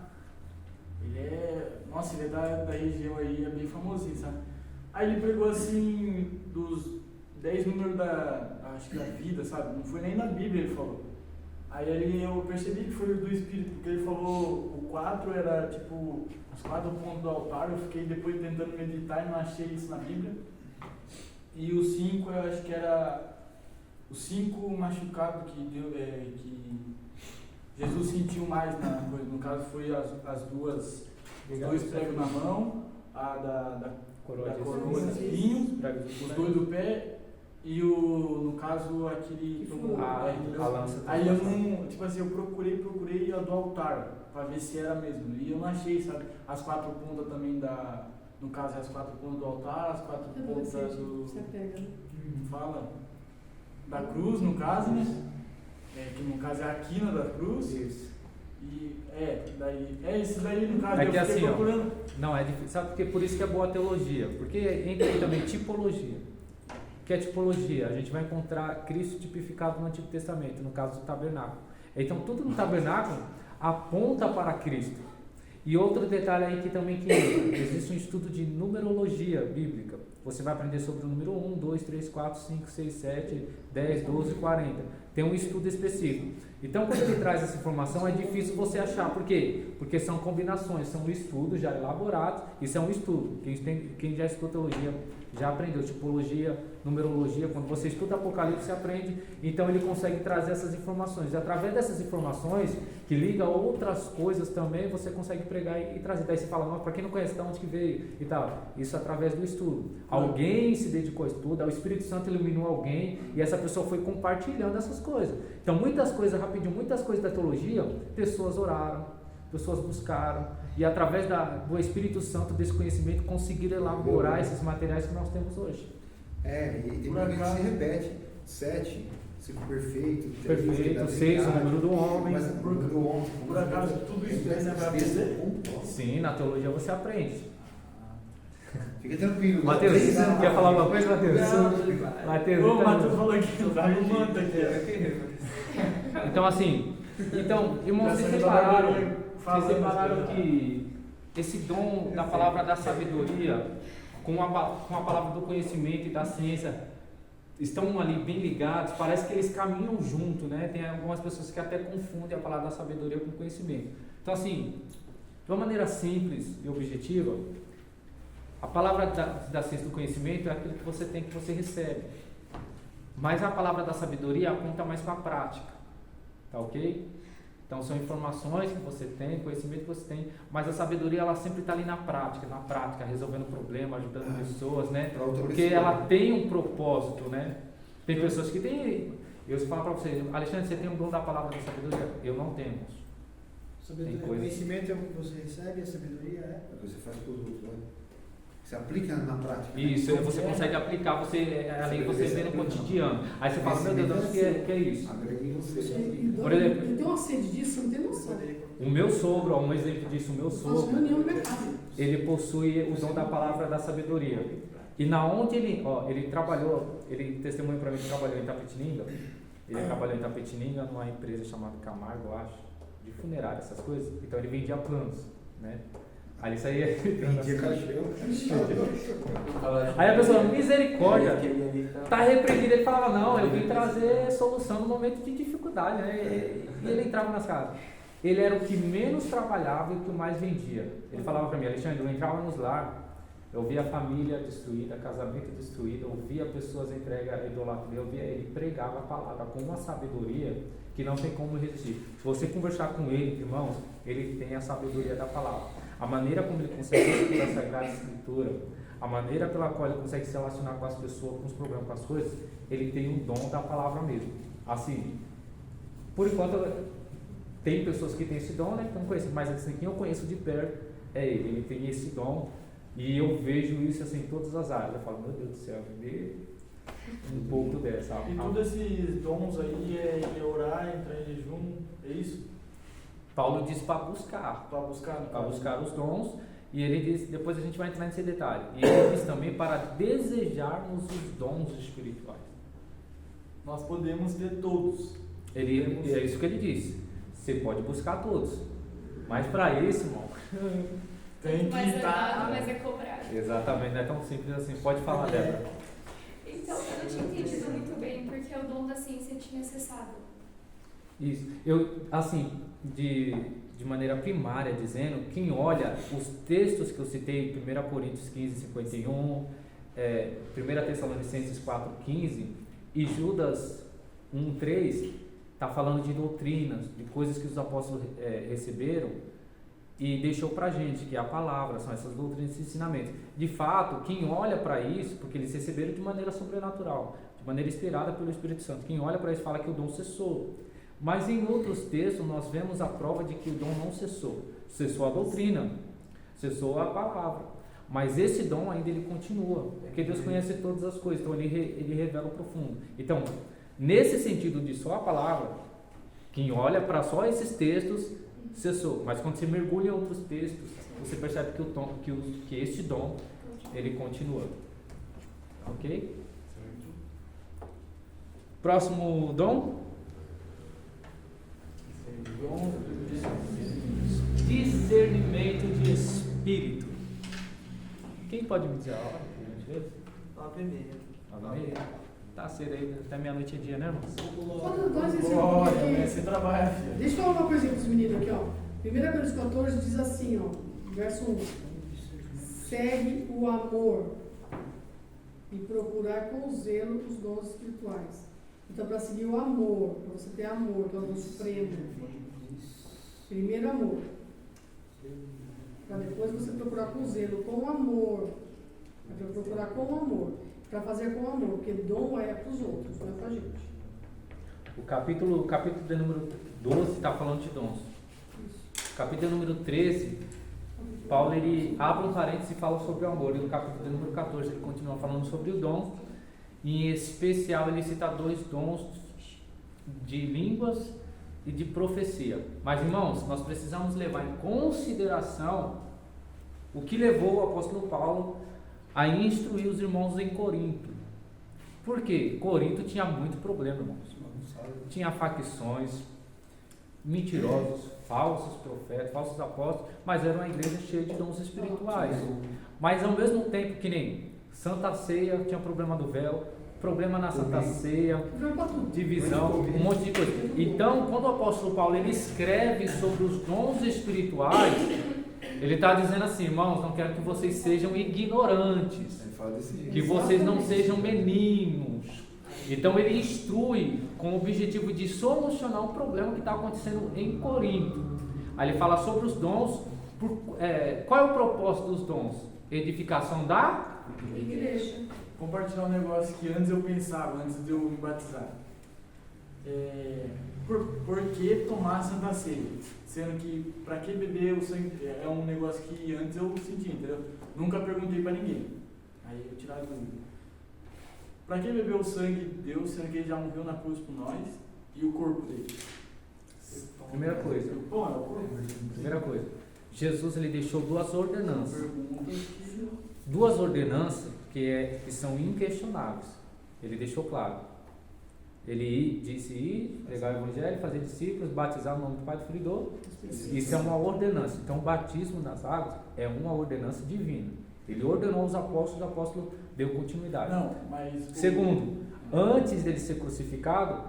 Ele é da região aí, é bem famosinho, sabe? Aí ele pregou assim, dos 10 números acho que da vida, sabe? Não foi nem na Bíblia, ele falou. Aí eu percebi que foi do Espírito, porque ele falou, o 4 era tipo, os 4 pontos do altar, eu fiquei depois tentando meditar e não achei isso na Bíblia. E o 5 eu acho que era os 5 machucados que Jesus sentiu mais na coisa. No caso foi as duas, os 2 pregos na mão, a da coroa de espinho, os 2 do pé e no caso aquele a lança. Aí eu não, tipo assim, eu procurei a do altar para ver se era mesmo. E eu não achei, sabe? As 4 pontas também no caso as 4 pontas do altar, as 4 pontas do fala da cruz, no caso, né? Que no caso é a quina da cruz. Isso. E isso daí no caso que eu fiquei assim, procurando. Não, é difícil, sabe porque por isso que é boa a teologia, porque entra aí também tipologia. O que é tipologia? A gente vai encontrar Cristo tipificado no Antigo Testamento, no caso do tabernáculo. Então tudo no tabernáculo aponta para Cristo. E outro detalhe aí que também que existe um estudo de numerologia bíblica. Você vai aprender sobre o número 1, 2, 3, 4, 5, 6, 7, 10, 12, 40. Tem um estudo específico. Então, quando ele traz essa informação, é difícil você achar. Por quê? Porque são combinações, são estudos já elaborados. Isso é um estudo. Quem já estudou teologia já aprendeu tipologia, numerologia. Quando você estuda Apocalipse, você aprende. Então, ele consegue trazer essas informações. E através dessas informações, que liga a outras coisas também, você consegue pregar e trazer. Daí você fala, para quem não conhece, de onde que veio e tal. Isso através do estudo. Alguém se dedicou ao estudo, o Espírito Santo iluminou alguém e essa pessoa foi compartilhando essas coisas. Então, muitas coisas da teologia, pessoas oraram, pessoas buscaram e através do Espírito Santo, desse conhecimento, conseguiram elaborar esses materiais que nós temos hoje. E tem uma coisa que se repete. 7, 5 perfeito, 3, Perfeito, 6 o número do homem. Mas o número do homem. Por acaso, tudo isso daí você vai aprender? Sim, na teologia você aprende. Fica tranquilo. Matheus, quer falar alguma coisa, Matheus? Matheus, Ô, o Matheus falou aqui, eu tava no manto aqui. Então, assim, irmãos, vocês separaram que esse dom da palavra da sabedoria com a palavra do conhecimento e da ciência estão ali bem ligados, parece que eles caminham junto, né? Tem algumas pessoas que até confundem a palavra da sabedoria com o conhecimento. Então, assim, de uma maneira simples e objetiva, a palavra da ciência do conhecimento é aquilo que você tem, que você recebe. Mas a palavra da sabedoria aponta mais para a prática. Tá ok? Então são informações que você tem, conhecimento que você tem, mas a sabedoria ela sempre está ali na prática, resolvendo problema, ajudando pessoas, né? Porque ela tem um propósito, né? Tem pessoas que têm. Eu falo para vocês, Alexandre, você tem um dom da palavra da sabedoria? Eu não tenho. Sabedoria, conhecimento é o que você recebe, a sabedoria é? Você faz por outro, né? Você aplica na prática. Isso, você consegue aplicar, além você vê no cotidiano. Aí você fala, meu Deus, o que é isso? Por exemplo, eu tenho uma sede disso, você não tem noção. O meu sogro, um exemplo disso, o meu Faço sogro, reunião na minha casa. ele possui o dom da palavra da sabedoria. E na onde ele trabalhou, ele testemunhou para mim que trabalhou em Itapetininga. Ele trabalhou em Itapetininga numa empresa chamada Camargo, eu acho, de funerária, essas coisas. Então ele vendia planos, né? Aí isso aí Aí a pessoa, misericórdia, tá repreendido. Ele falava, não, eu vim trazer solução no momento de dificuldade, né? E ele entrava nas casas. Ele era o que menos trabalhava e o que mais vendia. Ele falava para mim, Alexandre, eu entrava nos lares, eu via a família destruída, casamento destruído, eu via pessoas entregues à idolatria, ele pregava a palavra com uma sabedoria que não tem como resistir. Se você conversar com ele, irmãos, ele tem a sabedoria da palavra. A maneira como ele consegue estudar a Sagrada Escritura, a maneira pela qual ele consegue se relacionar com as pessoas, com os problemas, com as coisas, ele tem o dom da palavra mesmo. Assim, por enquanto, tem pessoas que têm esse dom, né, que não conhecem, mas assim, quem eu conheço de perto é ele tem esse dom, e eu vejo isso assim, em todas as áreas. Eu falo, meu Deus do céu, vê um pouco dessa. E todos esses dons aí é orar, entrar em jejum, é isso? Paulo diz para buscar. Para buscar Os dons, e ele diz, depois a gente vai entrar nesse detalhe, e ele diz também para desejarmos os dons espirituais. Nós podemos ter todos. É isso que ele diz. Você pode buscar todos, mas para isso, irmão, tem que mas estar. Mas é cobrado. Exatamente, não é tão simples assim. Pode falar, Débora. Então, eu não tinha entendido muito bem porque o dom da ciência tinha cessado. Isso. Eu, assim, de maneira primária, dizendo, quem olha os textos que eu citei, 1 Coríntios 15, 51, 1 Tessalonicenses 4, 15 e Judas 1, 3, está falando de doutrinas, de coisas que os apóstolos receberam e deixou para a gente, que é a palavra, são essas doutrinas e ensinamentos. De fato, quem olha para isso, porque eles receberam de maneira sobrenatural, de maneira inspirada pelo Espírito Santo, quem olha para isso fala que o dom cessou. Mas em outros textos nós vemos a prova de que o dom não cessou. Cessou a doutrina, cessou a palavra. Mas esse dom ainda ele continua, porque Deus conhece todas as coisas, então ele revela o profundo. Então, nesse sentido de só a palavra, quem olha para só esses textos, cessou. Mas quando você mergulha em outros textos, você percebe que esse dom, ele continua. Ok? Próximo dom? Discernimento de espírito. Quem pode me dizer a hora? 9h30. Tá cedo aí, até meia-noite é dia, né, irmãos? Você trabalha, filho. Deixa eu falar uma coisinha para os meninos aqui, ó. 1 Coríntios 14 diz assim, ó, verso 1. Segue o amor e procurar com zelo os dons espirituais. Então, para seguir o amor, para você ter amor, que é o dom supremo. Primeiro amor. Para depois você procurar com zelo, com amor. Para procurar com amor. Para fazer com amor, porque dom é para os outros, não é para a gente. O capítulo de número 12 está falando de dons. Isso. Capítulo número 13, Paulo ele abre um parênteses e fala sobre o amor. E no capítulo de número 14 ele continua falando sobre o dom. Em especial, ele cita 2 dons de línguas e de profecia. Mas, irmãos, nós precisamos levar em consideração o que levou o apóstolo Paulo a instruir os irmãos em Corinto. Por quê? Corinto tinha muito problema, irmãos. Tinha facções, mentirosos, falsos profetas, falsos apóstolos, mas era uma igreja cheia de dons espirituais. Mas ao mesmo tempo que nem Santa Ceia, tinha problema do véu, problema na Santa Ceia, divisão, um monte de coisa. Então, quando o apóstolo Paulo ele escreve sobre os dons espirituais, ele está dizendo assim, irmãos, não quero que vocês sejam ignorantes, que vocês não sejam meninos. Então ele instrui com o objetivo de solucionar um problema que está acontecendo em Corinto. Aí ele fala sobre os dons. Qual é o propósito dos dons? Edificação da igreja. Compartilhar um negócio que antes eu pensava, antes de eu me batizar. Por que tomar a Santa Ceia? Sendo que, para que beber o sangue é um negócio que antes eu sentia, entendeu? Nunca perguntei para ninguém. Aí eu tirava dúvida. Para que beber o sangue de Deus, sendo que ele já morreu na cruz por nós e o corpo dele? Primeira coisa, Jesus ele deixou 2 ordenanças. 2 ordenanças que são inquestionáveis. Ele deixou claro. Ele disse ir, pregar o evangelho, fazer discípulos, batizar no nome do Pai, do Filho e do Espírito. Isso é uma ordenança. Então o batismo nas águas é uma ordenança divina. Ele ordenou os apóstolos, o apóstolo deu continuidade. Não, mas segundo, antes dele ser crucificado,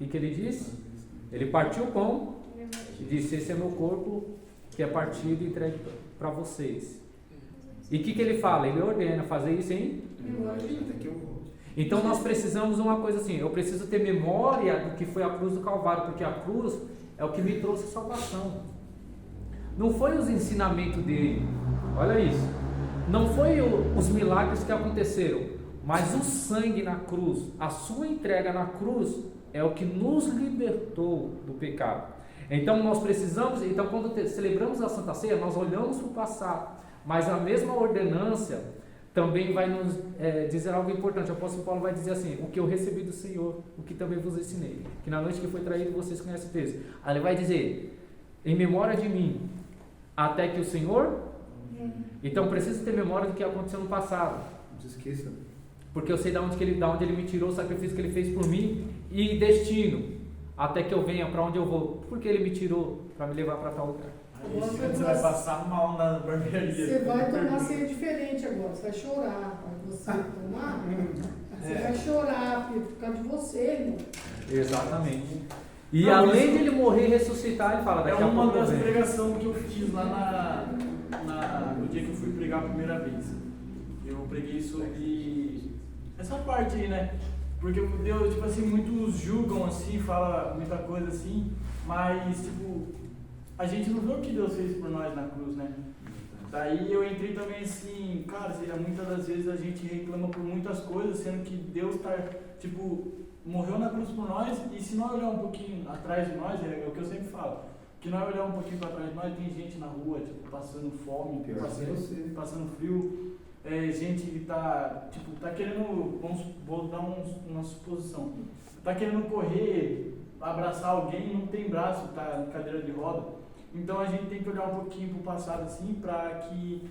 o que ele disse? Ele partiu o pão e disse, esse é meu corpo que é partido e entregue para vocês. E o que ele fala? Ele ordena fazer isso em? Então nós precisamos de uma coisa assim, eu preciso ter memória do que foi a cruz do Calvário, porque a cruz é o que me trouxe salvação. Não foi os ensinamentos dele, olha isso, não foi os milagres que aconteceram, mas o sangue na cruz, a sua entrega na cruz é o que nos libertou do pecado. Então nós precisamos, quando celebramos a Santa Ceia, nós olhamos para o passado, mas a mesma ordenança também vai nos dizer algo importante. O apóstolo Paulo vai dizer assim, o que eu recebi do Senhor, o que também vos ensinei, que na noite que foi traído vocês conhecem o texto. Aí ele vai dizer, em memória de mim, até que o Senhor... Então preciso ter memória do que aconteceu no passado. Não se esqueça. Porque eu sei de onde ele me tirou, o sacrifício que ele fez por mim, e destino, até que eu venha para onde eu vou. Porque ele me tirou para me levar para tal lugar. Aí você vai passar mal na barbearia. Você vai tomar ceia diferente agora, você vai chorar para você tomar. Você vai chorar por causa de você, irmão. Exatamente. E além de ele morrer e ressuscitar, ele fala daqui a pouco. É uma das pregações que eu fiz lá no dia que eu fui pregar a primeira vez. Eu preguei sobre essa parte aí, né? Porque Deus, tipo assim, muitos julgam assim, falam muita coisa assim, mas tipo, a gente não vê o que Deus fez por nós na cruz, né? Daí eu entrei também assim, cara, muitas das vezes a gente reclama por muitas coisas, sendo que Deus tá, tipo, morreu na cruz por nós, e se nós olhar um pouquinho atrás de nós, é o que eu sempre falo, que nós olhar um pouquinho para trás de nós, tem gente na rua, tipo, passando fome, passando frio, gente que tá, tipo, tá querendo, vou dar uma suposição, tá querendo correr, abraçar alguém, não tem braço, tá em cadeira de roda. Então a gente tem que olhar um pouquinho para o passado assim, para que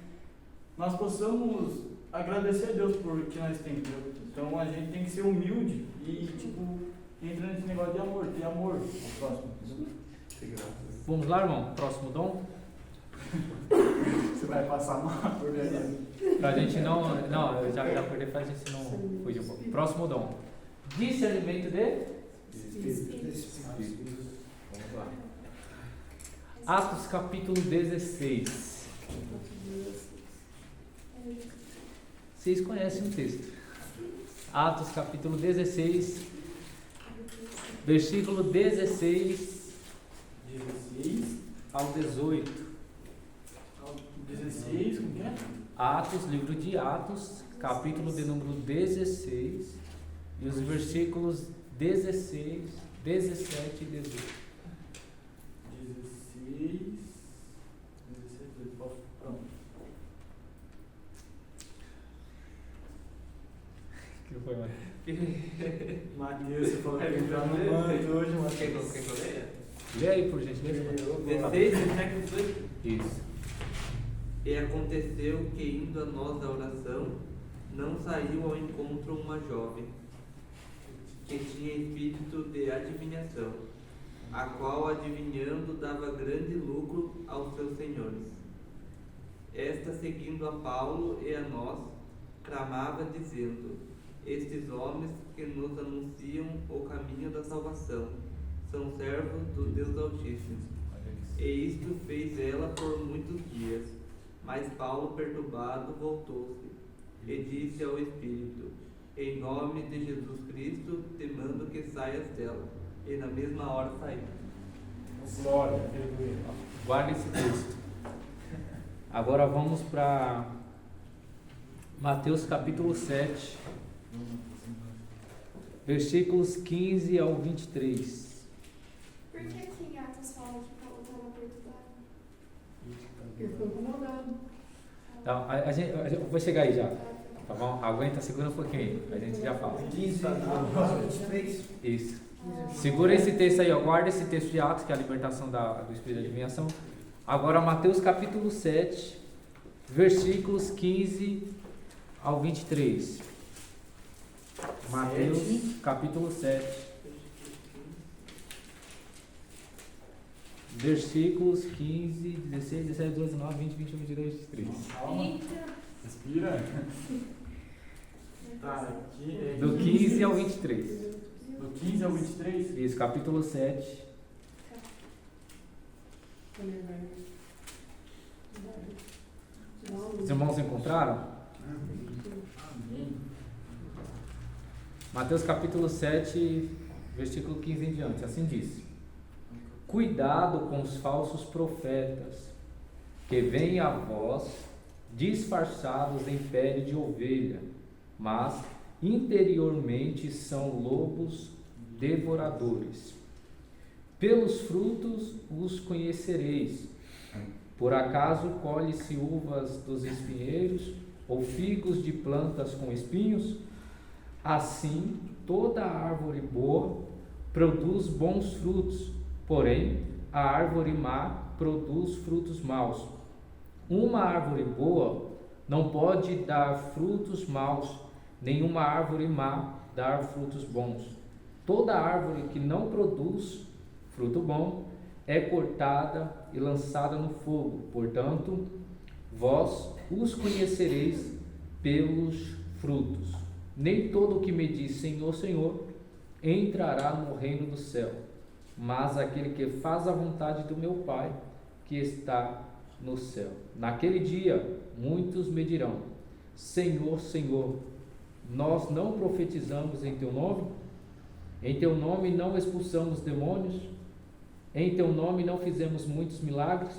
nós possamos agradecer a Deus por que nós temos. Então a gente tem que ser humilde e tipo, entrar nesse negócio de amor, ter amor ao próximo. Vamos lá, irmão? Próximo dom? Você vai passar mal por verdade. Pra gente não, eu já acordei pra gente não fugir um pouco. Próximo dom. Discernimento de Espírito. Vamos lá. Atos capítulo 16. Vocês conhecem o texto. Atos capítulo 16, versículo 16 ao 18. 16, como que é? Atos, livro de Atos, capítulo de número 16, e os versículos 16, 17 e 18. 16, pronto. Que foi, mano? Mateus, você falou que ia entrar no manto hoje, Quer Mateus. que eu leia? Lê aí, por gentileza. 16, século 18. Isso. E aconteceu que, indo a nós da oração, não saiu ao encontro uma jovem que tinha espírito de adivinhação, a qual, adivinhando, dava grande lucro aos seus senhores. Esta, seguindo a Paulo e a nós, clamava, dizendo: estes homens que nos anunciam o caminho da salvação são servos do Deus Altíssimo. E isto fez ela por muitos dias. Mas Paulo, perturbado, voltou-se e disse ao Espírito: em nome de Jesus Cristo, te mando que saias dela. E na mesma hora saiu. Glória, aleluia. Guarda esse texto. Agora vamos para Mateus capítulo 7, versículos 15 ao 23. Por que aqui em Atos fala que Paulo estava perturbado? Ele ficou incomodado. Então, a gente vou chegar aí já, tá bom? Aguenta, segura um pouquinho, a gente já fala. 15, 23. Isso. Segura esse texto aí, ó. Guarda esse texto de Atos, que é a libertação do espírito de adivinhação. Agora, Mateus capítulo 7, versículos 15 ao 23. Mateus capítulo 7, versículos 15, 16, 17, 18, 19, 20, 21, 22, 23. Calma, Eita! respira. Tá, aqui é Do 15 ao 23. do 15 ao 23. Isso, capítulo 7. Também vai. Os irmãos encontraram? Amém. Mateus capítulo 7, versículo 15 em diante, assim diz: cuidado com os falsos profetas, que vêm a vós disfarçados em pele de ovelha, mas interiormente são lobos devoradores. Pelos frutos os conhecereis. Por acaso colhe-se uvas dos espinheiros, ou figos de plantas com espinhos? Assim, toda árvore boa produz bons frutos, porém, a árvore má produz frutos maus. Uma árvore boa não pode dar frutos maus, nenhuma árvore má dar frutos bons. Toda árvore que não produz fruto bom é cortada e lançada no fogo. Portanto, vós os conhecereis pelos frutos. Nem todo o que me diz Senhor, Senhor, entrará no reino do céu, mas aquele que faz a vontade do meu Pai, que está no céu. Naquele dia, muitos me dirão: Senhor, Senhor, nós não profetizamos em teu nome? Em teu nome não expulsamos demônios? Em teu nome não fizemos muitos milagres?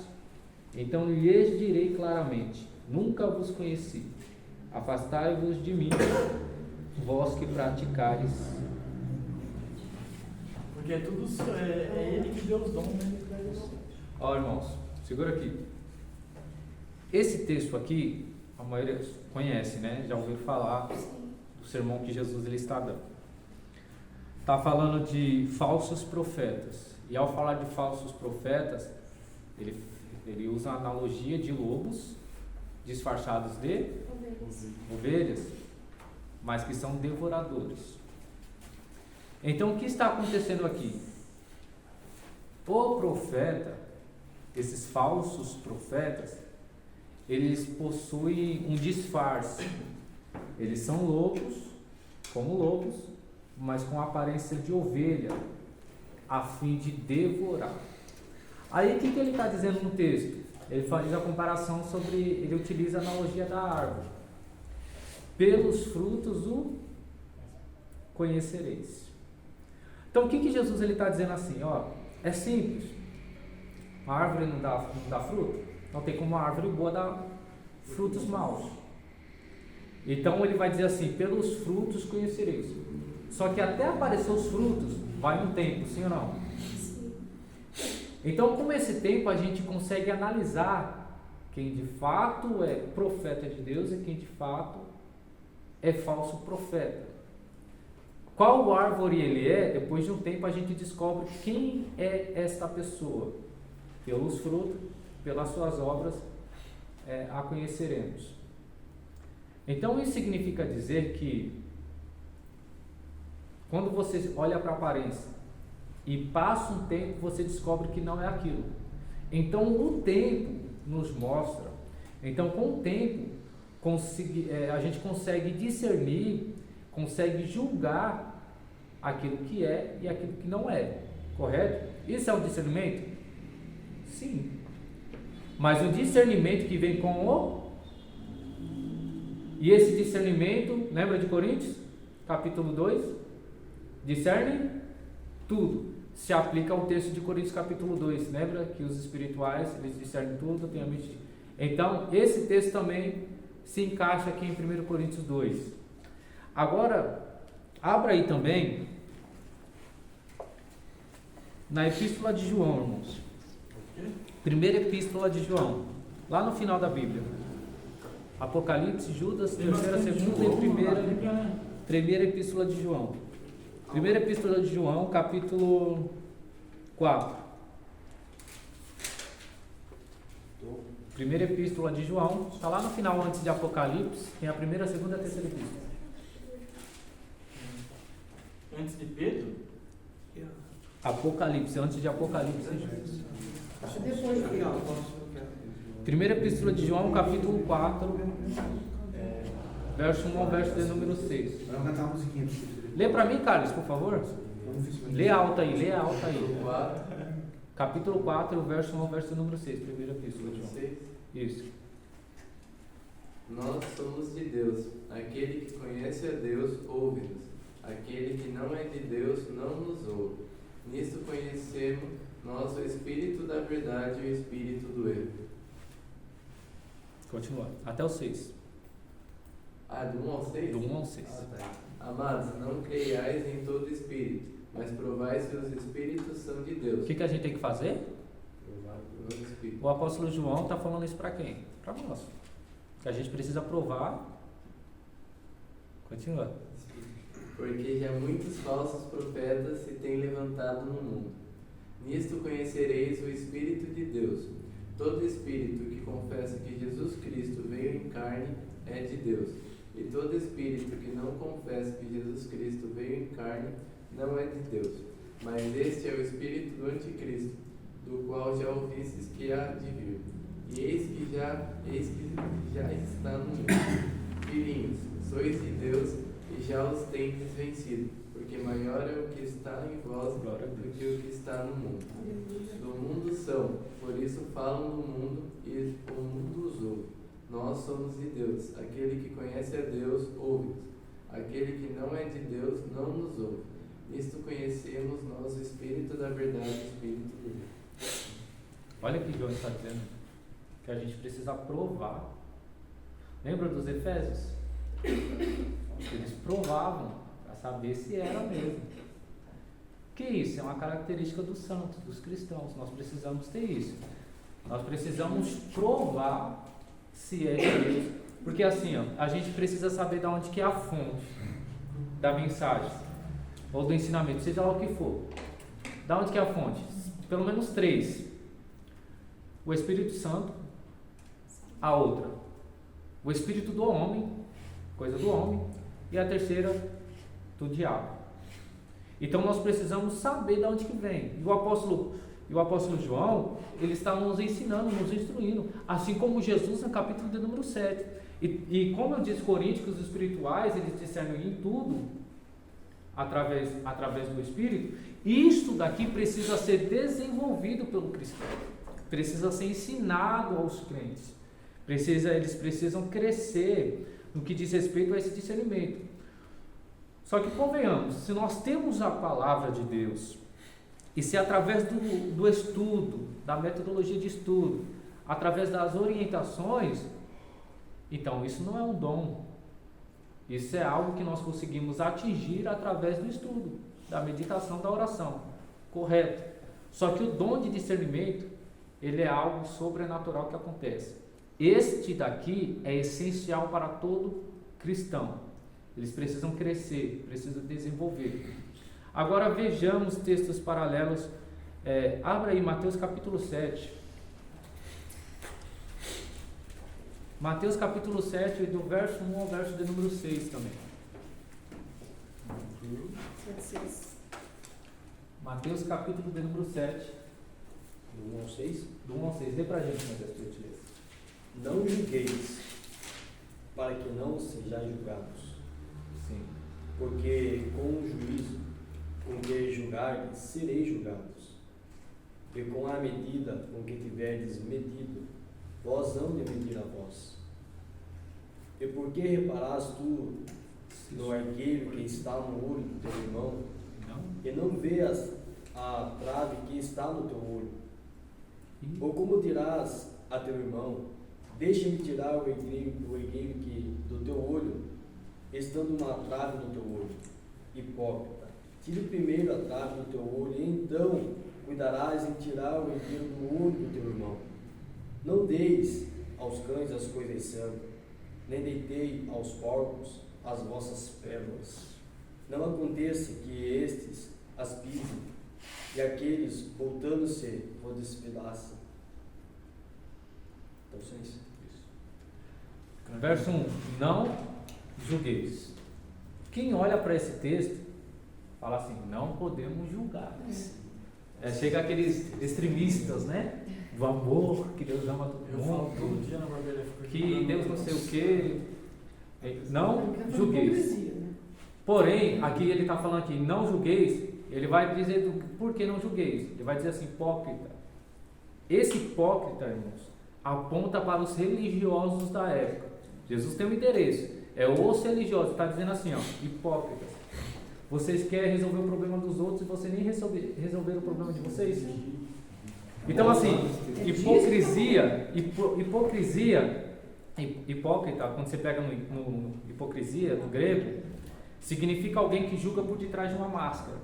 Então lhes direi claramente: nunca vos conheci. Afastai-vos de mim, vós que praticais. Porque é tudo é ele que deu os dons, né? Ó, irmãos, segura aqui. Esse texto aqui, a maioria conhece, né? Já ouviram falar do sermão que Jesus ele está dando. Está falando de falsos profetas. E ao falar de falsos profetas, ele usa a analogia de lobos disfarçados de ovelhas, mas que são devoradores. Então, o que está acontecendo aqui? O profeta, esses falsos profetas, eles possuem um disfarce. Eles são lobos, como lobos, mas com a aparência de ovelha, a fim de devorar. Aí, o que ele está dizendo no texto? Ele faz a comparação sobre, ele utiliza a analogia da árvore. Pelos frutos o conhecereis. Então, o que Jesus ele está dizendo assim? Ó, é simples. Uma árvore não dá fruto? Não tem como uma árvore boa dar frutos maus. Então, ele vai dizer assim: pelos frutos conhecereis. Só que até aparecer os frutos, vai um tempo, sim ou não? Sim. Então, com esse tempo, a gente consegue analisar quem de fato é profeta de Deus e quem de fato é falso profeta. qual árvore ele é, depois de um tempo a gente descobre quem é esta pessoa. Pelos frutos, pelas suas obras, a conheceremos. Então isso significa dizer que quando você olha para a aparência e passa um tempo, você descobre que não é aquilo. Então o tempo nos mostra. Então com o tempo a gente consegue discernir, consegue julgar aquilo que é e aquilo que não é. Correto? Isso é o discernimento? Sim. Mas o discernimento que vem com o... E esse discernimento, lembra de Coríntios? Capítulo 2? Discerne tudo. Se aplica ao texto de Coríntios capítulo 2. Lembra que os espirituais, eles discernem tudo, tem a mente. Então, esse texto também se encaixa aqui em 1 Coríntios 2. Agora, abra aí também na Epístola de João, irmãos. Primeira Epístola de João, lá no final da Bíblia. Apocalipse, Judas, terceira, segunda e primeira Epístola de João. Primeira Epístola de João, capítulo 4. Primeira Epístola de João, está lá no final antes de Apocalipse, tem a primeira, a segunda e a terceira epístola. Antes de Pedro? Apocalipse, antes de Apocalipse. Depois de Pedro. Primeira Epístola de João, capítulo 4, verso 1 ao verso de número 6. Vamos cantar uma musiquinha. Lê para mim, Carlos, por favor. Lê alto aí, lê alto aí. 4, Capítulo 4, verso 1 ao verso número 6. Primeira Epístola de João. 6. Isso. Nós somos de Deus. Aquele que conhece a Deus, ouve-nos. Aquele que não é de Deus, não nos ouve. Nisto conhecemos nós o Espírito da verdade e o Espírito do erro. Continua. Até o 6. Do 1 ao 6? Do 1 ao 6. Amados, não creiais em todo espírito, mas provai se os espíritos são de Deus. O que a gente tem que fazer? Provar o espírito. O apóstolo João está falando isso para quem? Para nós. Que a gente precisa provar. Continua. Porque já muitos falsos profetas se têm levantado no mundo. Nisto conhecereis o Espírito de Deus. Todo espírito que confessa que Jesus Cristo veio em carne é de Deus. E todo espírito que não confessa que Jesus Cristo veio em carne não é de Deus. Mas este é o espírito do anticristo, do qual já ouvistes que há de vir. E eis que já está no mundo. Filhinhos, sois de Deus e já os tendes vencido, porque maior é o que está em vós do que o que está no mundo. Do mundo são, por isso falam do mundo e o mundo os ouve. Nós somos de Deus. Aquele que conhece a Deus, ouve-nos. Aquele que não é de Deus, não nos ouve. Nisto conhecemos nós o Espírito da verdade e o Espírito do erro. Olha o que João está dizendo. Que a gente precisa provar. Lembra dos Efésios? Eles provavam para saber se era mesmo. Que isso? É uma característica dos santos, dos cristãos. Nós precisamos ter isso. Nós precisamos provar se é de Deus. Porque assim, a gente precisa saber de onde que é a fonte da mensagem ou do ensinamento, seja lá o que for. Da onde que é a fonte? Pelo menos 3. O Espírito Santo, a outra, o Espírito do homem, coisa do homem, e a terceira, do diabo. Então nós precisamos saber de onde que vem. E o apóstolo João, ele está nos ensinando, nos instruindo, assim como Jesus no capítulo de número 7. E como eu disse, Coríntios, que os espirituais, eles discernem em tudo, através do Espírito. Isto daqui precisa ser desenvolvido pelo cristão, precisa ser ensinado aos crentes, eles precisam crescer no que diz respeito a esse discernimento. Só que convenhamos, se nós temos a palavra de Deus, e se através do estudo, da metodologia de estudo, através das orientações, então isso não é um dom, isso é algo que nós conseguimos atingir através do estudo, da meditação, da oração, correto? Só que o dom de discernimento, ele é algo sobrenatural que acontece. Este daqui é essencial para todo cristão. Eles precisam crescer, precisam desenvolver. Agora vejamos textos paralelos. Abra aí Mateus capítulo 7. Mateus capítulo 7, do verso 1 ao verso de número 6 também. Mateus capítulo de número 7. Do 1 ao 6. Do 1 ao 6. Dê pra gente, Mateus, por gentileza. Não julgueis, para que não sejais julgados. Sim. Porque com o juízo com que julgardes, sereis julgados. E com a medida com que tiverdes medido, vós hão de medir a vós. E por que reparás tu no argueiro que está no olho do teu irmão, e não vês a trave que está no teu olho? Ou como dirás a teu irmão, deixa-me tirar o argueiro que do teu olho, estando uma trave no teu olho? Hipócrita, tire primeiro a trave do teu olho, e então cuidarás em tirar o argueiro do olho do teu irmão. Não deis aos cães as coisas santas, nem deitei aos porcos as vossas pérolas. Não aconteça que estes as pisem, e aqueles, voltando-se, vos despedacem. Então, só isso. Verso 1. Não julgueis. Quem olha para esse texto, fala assim, não podemos julgar. Chega aqueles extremistas, né? Do amor, que Deus ama todo Eu falo mundo, todo dia na barbearia, que Deus não sei o quê. Não julgueis. Hipocrisia, né? Porém, aqui ele está falando aqui, não julgueis, ele vai dizer por que não julgueis. Ele vai dizer assim, hipócrita. Esse hipócrita, irmãos, aponta para os religiosos da época. Jesus tem um endereço, é os religiosos, está dizendo assim, ó, hipócritas. Vocês querem resolver o problema dos outros e vocês nem resolveram o problema de vocês? Então assim, hipócrita, quando você pega no hipocrisia, do grego, significa alguém que julga por detrás de uma máscara.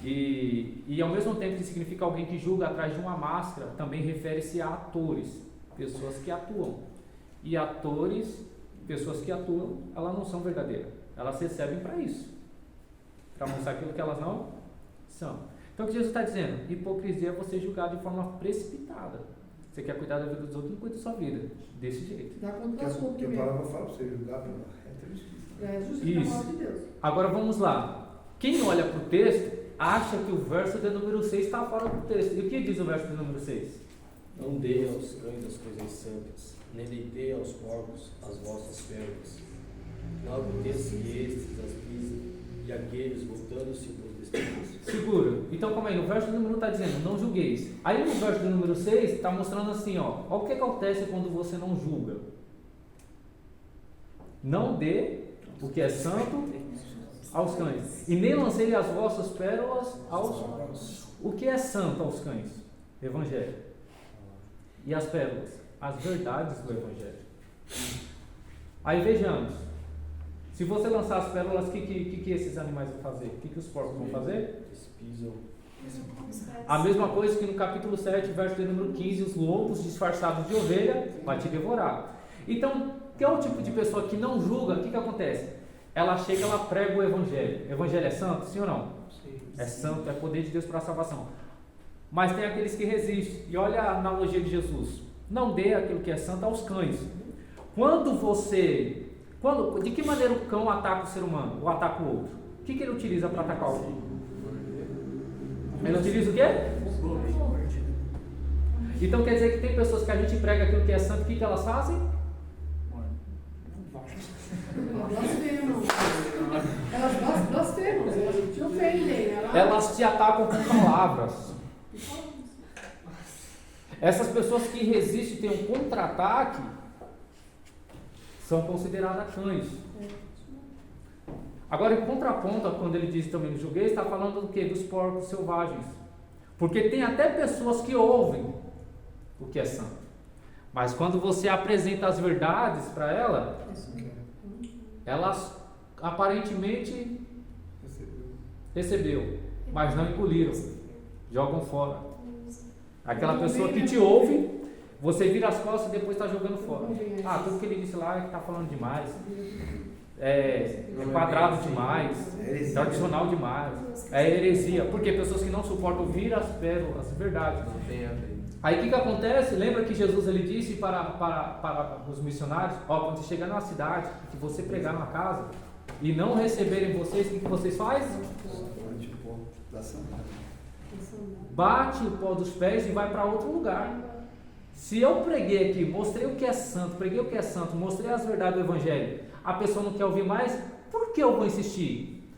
E ao mesmo tempo que significa alguém que julga atrás de uma máscara, também refere-se a atores, pessoas que atuam. E atores, pessoas que atuam, elas não são verdadeiras. Elas recebem para isso, para mostrar aquilo que elas não são. Então o que Jesus está dizendo? Hipocrisia é você julgar de forma precipitada. Você quer cuidar da vida dos outros, não cuida da sua vida. Desse jeito. Dá conta da sua Porque a primeiro. palavra fala para você julgar pela reta justiça. É justiça da Isso. palavra de Deus. Agora vamos lá. Quem olha para o texto, acha que o verso de número 6 está fora do texto. E o que diz o verso de número 6? Não dê aos cães as coisas santas, nem deitei aos porcos as vossas pérolas. Não aconteça que estes as pisem, e aqueles, voltando-se, vos despedacem. Seguro. Então, calma aí, no verso número 1 está dizendo, não julgueis. Aí no verso número 6 está mostrando assim, ó o que acontece quando você não julga. Não dê o que é santo aos cães, e nem lancei as vossas pérolas aos... O que é santo aos cães? Evangelho. E as pérolas? As verdades do Evangelho. Aí vejamos. Se você lançar as pérolas, o que esses animais vão fazer? O que os porcos vão fazer? Eles pisam. A mesma coisa que no capítulo 7, verso de número 15, os lobos disfarçados de ovelha vão te devorar. Então, que é o tipo de pessoa que não julga, o que acontece? Ela chega, ela prega o Evangelho. O Evangelho é santo? Sim ou não? É santo, é poder de Deus para a salvação. Mas tem aqueles que resistem. E olha a analogia de Jesus. Não dê aquilo que é santo aos cães. De que maneira o cão ataca o ser humano? Ou ataca o outro? O que ele utiliza para atacar o outro? Ele utiliza o quê? Então quer dizer que tem pessoas que a gente prega aquilo que é santo, o que elas fazem? Blasfemam. Elas blasfemam, elas te ofendem. Elas te atacam com palavras. Essas pessoas que resistem e têm um contra-ataque são consideradas cães. Agora, em contraponto, quando ele diz também no julgueis, está falando do quê? Dos porcos selvagens. Porque tem até pessoas que ouvem o que é santo. Mas quando você apresenta as verdades para elas aparentemente recebeu, mas não engoliram, jogam fora. Aquela pessoa que te ouve, você vira as costas e depois está jogando fora. Tudo que ele disse lá é que está falando demais. é quadrado demais, tradicional demais, é heresia. Porque pessoas que não suportam ouvir as pérolas, as verdades. Não tem a ver. Aí o que acontece? Lembra que Jesus ele disse para os missionários: ó, quando você chegar numa cidade, que você pregar numa casa e não receberem vocês, o que vocês fazem? Bate o pó dos pés e vai para outro lugar. Se eu preguei aqui, mostrei o que é santo, mostrei as verdades do Evangelho, a pessoa não quer ouvir mais, por que eu vou insistir?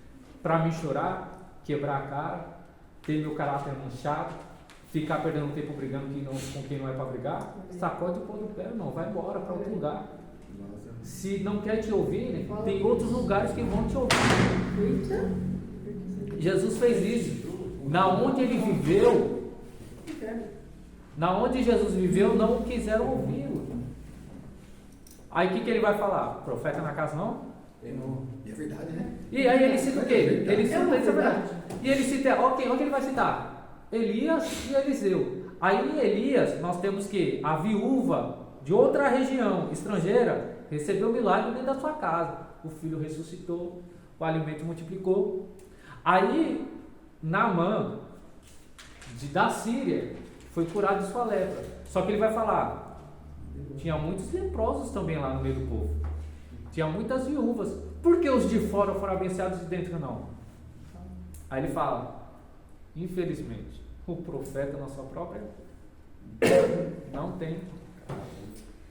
Para me chorar, quebrar a cara, ter meu caráter manchado, ficar perdendo tempo brigando com quem não é para brigar? Sacode o pó do pé, não, vai embora para outro lugar. Se não quer te ouvir, tem outros lugares que vão te ouvir. Jesus fez isso. Na onde ele viveu, na onde Jesus viveu, não quiseram ouvi-lo. Aí o que ele vai falar? Profeta na casa não? É verdade, né? E aí ele cita o quê? Ele cita isso, é verdade. E ele cita, onde ele vai citar? Elias e Eliseu. Aí em Elias nós temos que a viúva de outra região estrangeira recebeu o milagre dentro da sua casa. O filho ressuscitou, o alimento multiplicou. Aí Naamã da Síria foi curado de sua lepra. Só que ele vai falar, tinha muitos leprosos também lá no meio do povo. Tinha muitas viúvas. Por que os de fora foram abençoados e de dentro não? Aí ele fala, infelizmente, o profeta na sua própria não tem.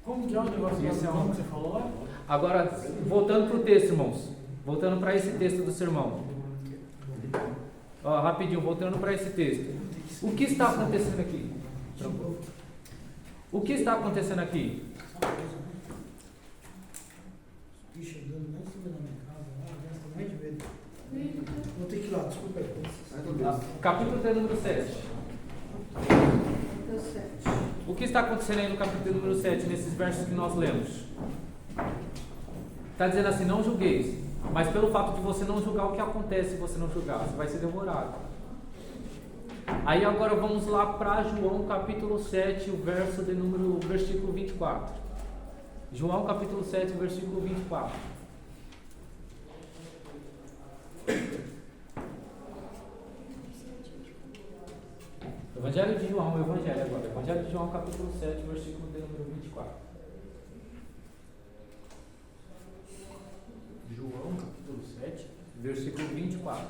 Como que é o negócio do sermão que você falou? Agora, voltando para o texto, irmãos. Voltando para esse texto do sermão. Ó, rapidinho, voltando para esse texto. O que está acontecendo aqui? O que está acontecendo aqui? Chegando lá em cima da minha casa, lá, gasta mais de vez. Vou ter que ir lá, desculpa aí. Capítulo 3, número 7. O que está acontecendo aí no capítulo número 7, nesses versos que nós lemos? Está dizendo assim, não julgueis. Mas pelo fato de você não julgar, o que acontece se você não julgar? Você vai ser devorado. Aí agora vamos lá para João capítulo 7, o versículo 24. João capítulo 7, versículo 24. Evangelho de João, Evangelho agora. Evangelho de João capítulo 7, versículo de número 24. João, capítulo 7. Versículo 24.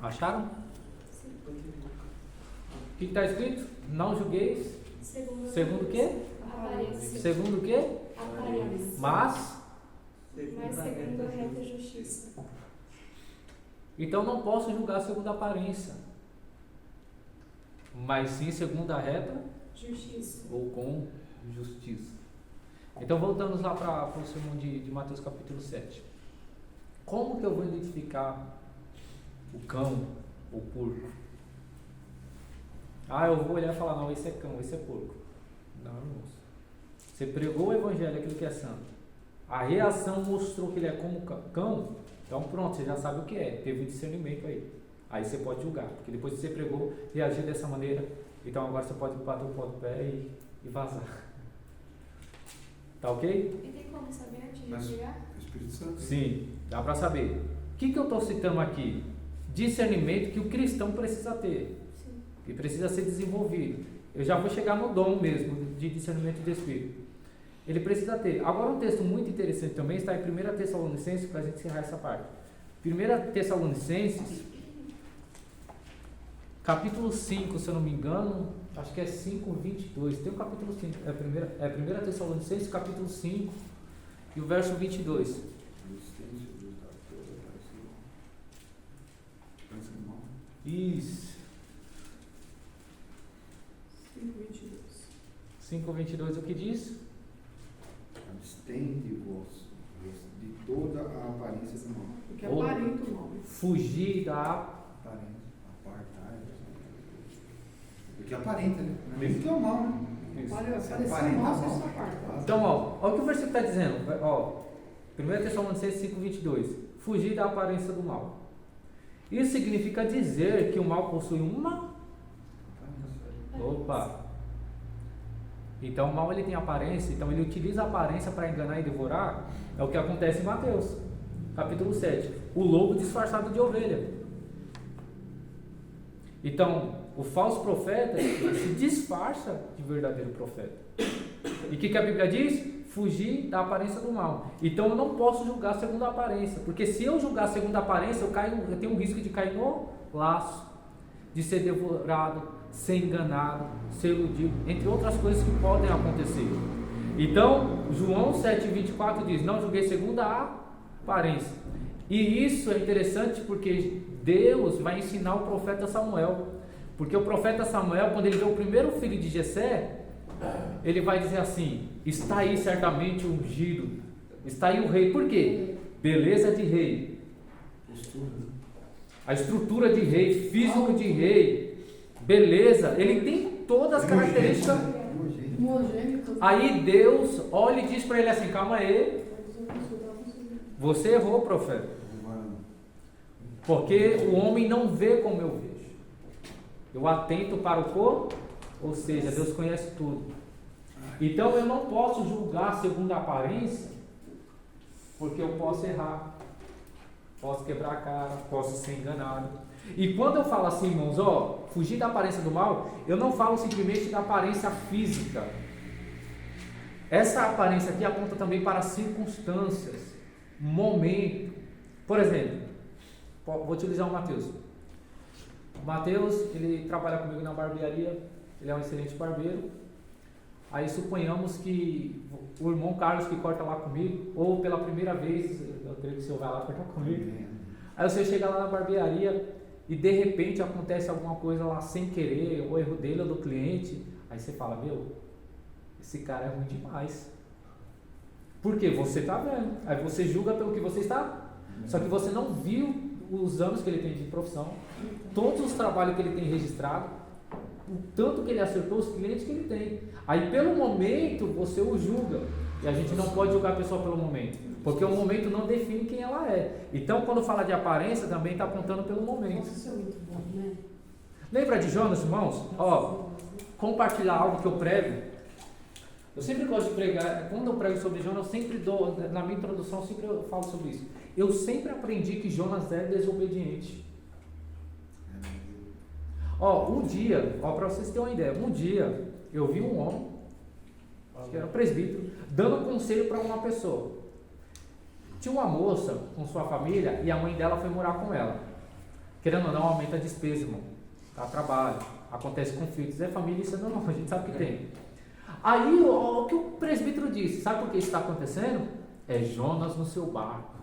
Acharam? O que está escrito? Não julgueis. Segundo o quê? Aparência. Segundo o quê? Aparência. Mas segundo a reta justiça. então não posso julgar segundo a aparência, mas sim segundo a reta Justiça. ou com justiça. Então voltamos lá para o sermão de Mateus capítulo 7. Como que eu vou identificar o cão ou porco? Ah, eu vou olhar e falar, não, esse é cão, esse é porco. Não, irmãos. Você pregou o evangelho, aquilo que é santo. A reação mostrou que ele é como cão, então pronto, você já sabe o que é. Teve um discernimento aí. Aí você pode julgar, porque depois que você pregou, reagiu dessa maneira, então agora você pode bater o pó do pé e vazar. Tá ok? E tem como saber antes de Mas chegar? o Espírito Santo. Sim, dá para saber. O que eu estou citando aqui? Discernimento que o cristão precisa ter. Sim. E precisa ser desenvolvido. Eu já vou chegar no dom mesmo de discernimento de espírito. Ele precisa ter. Agora um texto muito interessante também está em 1 Tessalonicenses, para a gente encerrar essa parte. 1 Tessalonicenses, capítulo 5, se eu não me engano, acho que é 5:22. Tem o capítulo 5, é 1 Tessalonicenses, capítulo 5, e o verso 22. Isso. 5:22, o que diz? Abstende-vos de toda a aparência do mal. Porque aparenta o mal. Fugir da Aparência, apartar. Porque aparenta, né? Não é Isso. isso que é o mal, né? Parecer Aparenta mal, mal. você só aparta. Então, olha o que o versículo está dizendo. Ó, 1 Tessalonicenses 5:22. Fugir da aparência do mal. Isso significa dizer que o mal possui uma... Opa! Então o mal ele tem aparência, então ele utiliza a aparência para enganar e devorar. É o que acontece em Mateus, capítulo 7. O lobo disfarçado de ovelha. Então, o falso profeta se disfarça de verdadeiro profeta. E o que a Bíblia diz? Fugir da aparência do mal. Então eu não posso julgar segundo a aparência, porque se eu julgar segundo a aparência, eu tenho um risco de cair no laço, de ser devorado, ser enganado, ser iludido, entre outras coisas que podem acontecer. Então, João 7,24 diz: não julguei segundo a aparência. E isso é interessante porque Deus vai ensinar o profeta Samuel. Porque o profeta Samuel, quando ele vê o primeiro filho de Jessé, ele vai dizer assim: está aí certamente o ungido, está aí o rei. Por quê? Beleza de rei, a estrutura de rei, físico de rei, beleza, ele tem todas as características. Aí Deus olha e diz para ele assim: calma aí, você errou, profeta, porque o homem não vê como eu vejo, eu atento para o corpo, ou seja, Deus conhece tudo. Então eu não posso julgar segundo a aparência, porque eu posso errar, posso quebrar a cara, posso ser enganado. E quando eu falo assim, irmãos, fugir da aparência do mal, eu não falo simplesmente da aparência física. Essa aparência aqui aponta também para circunstâncias, momento. Por exemplo, vou utilizar o Mateus. O Mateus, ele trabalha comigo na barbearia, ele é um excelente barbeiro. Aí suponhamos que o irmão Carlos que corta lá comigo, ou pela primeira vez, eu creio que o senhor vai lá cortar comigo. Aí você chega lá na barbearia e de repente acontece alguma coisa lá sem querer, ou erro dele ou do cliente. Aí você fala: meu, esse cara é ruim demais. Por quê? Você está vendo. Aí você julga pelo que você está. Só que você não viu os anos que ele tem de profissão, todos os trabalhos que ele tem registrado, o tanto que ele acertou, os clientes que ele tem. Aí pelo momento você o julga. E a gente não pode julgar a pessoa pelo momento, porque o momento não define quem ela é. Então quando fala de aparência também está apontando pelo momento. Isso é muito bom, né? Lembra de Jonas, irmãos? Compartilhar algo que eu prego. Eu sempre gosto de pregar. Quando eu prego sobre Jonas, eu sempre dou, na minha introdução, eu falo sobre isso. Eu sempre aprendi que Jonas é desobediente. Um dia, para vocês terem uma ideia, um dia eu vi um homem, acho que era um presbítero, dando um conselho para uma pessoa. Tinha uma moça com sua família e a mãe dela foi morar com ela. Querendo ou não, aumenta a despesa, irmão. Dá trabalho, acontece conflitos. É família, isso é normal, a gente sabe que tem. Aí, o que o presbítero disse, sabe por que isso está acontecendo? É Jonas no seu barco.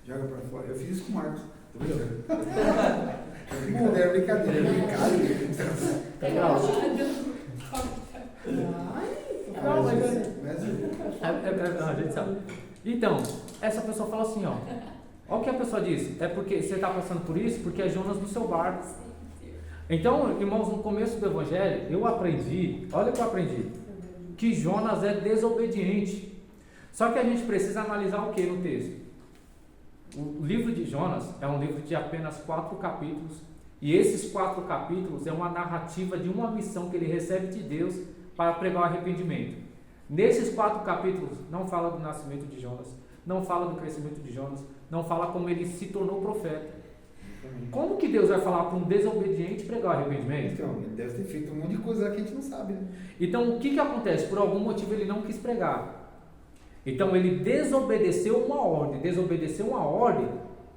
Joga pra fora. Eu fiz isso com o Marcos. É brincadeira. Legal. Não, mas A gente sabe. Então, essa pessoa fala assim, olha o que a pessoa diz, é porque você está passando por isso, porque é Jonas no seu barco. Então, irmãos, no começo do Evangelho, eu aprendi, olha o que eu aprendi, que Jonas é desobediente. Só que a gente precisa analisar o que no texto? O livro de Jonas é um livro de apenas 4 capítulos, e esses 4 capítulos é uma narrativa de uma missão que ele recebe de Deus para pregar o arrependimento. Nesses 4 capítulos não fala do nascimento de Jonas, não fala do crescimento de Jonas, não fala como ele se tornou profeta. Como que Deus vai falar para um desobediente pregar o arrependimento? Então, ele deve ter feito um monte de coisa que a gente não sabe, né? Então, o que acontece? Por algum motivo ele não quis pregar. Então, ele desobedeceu uma ordem. Desobedecer uma ordem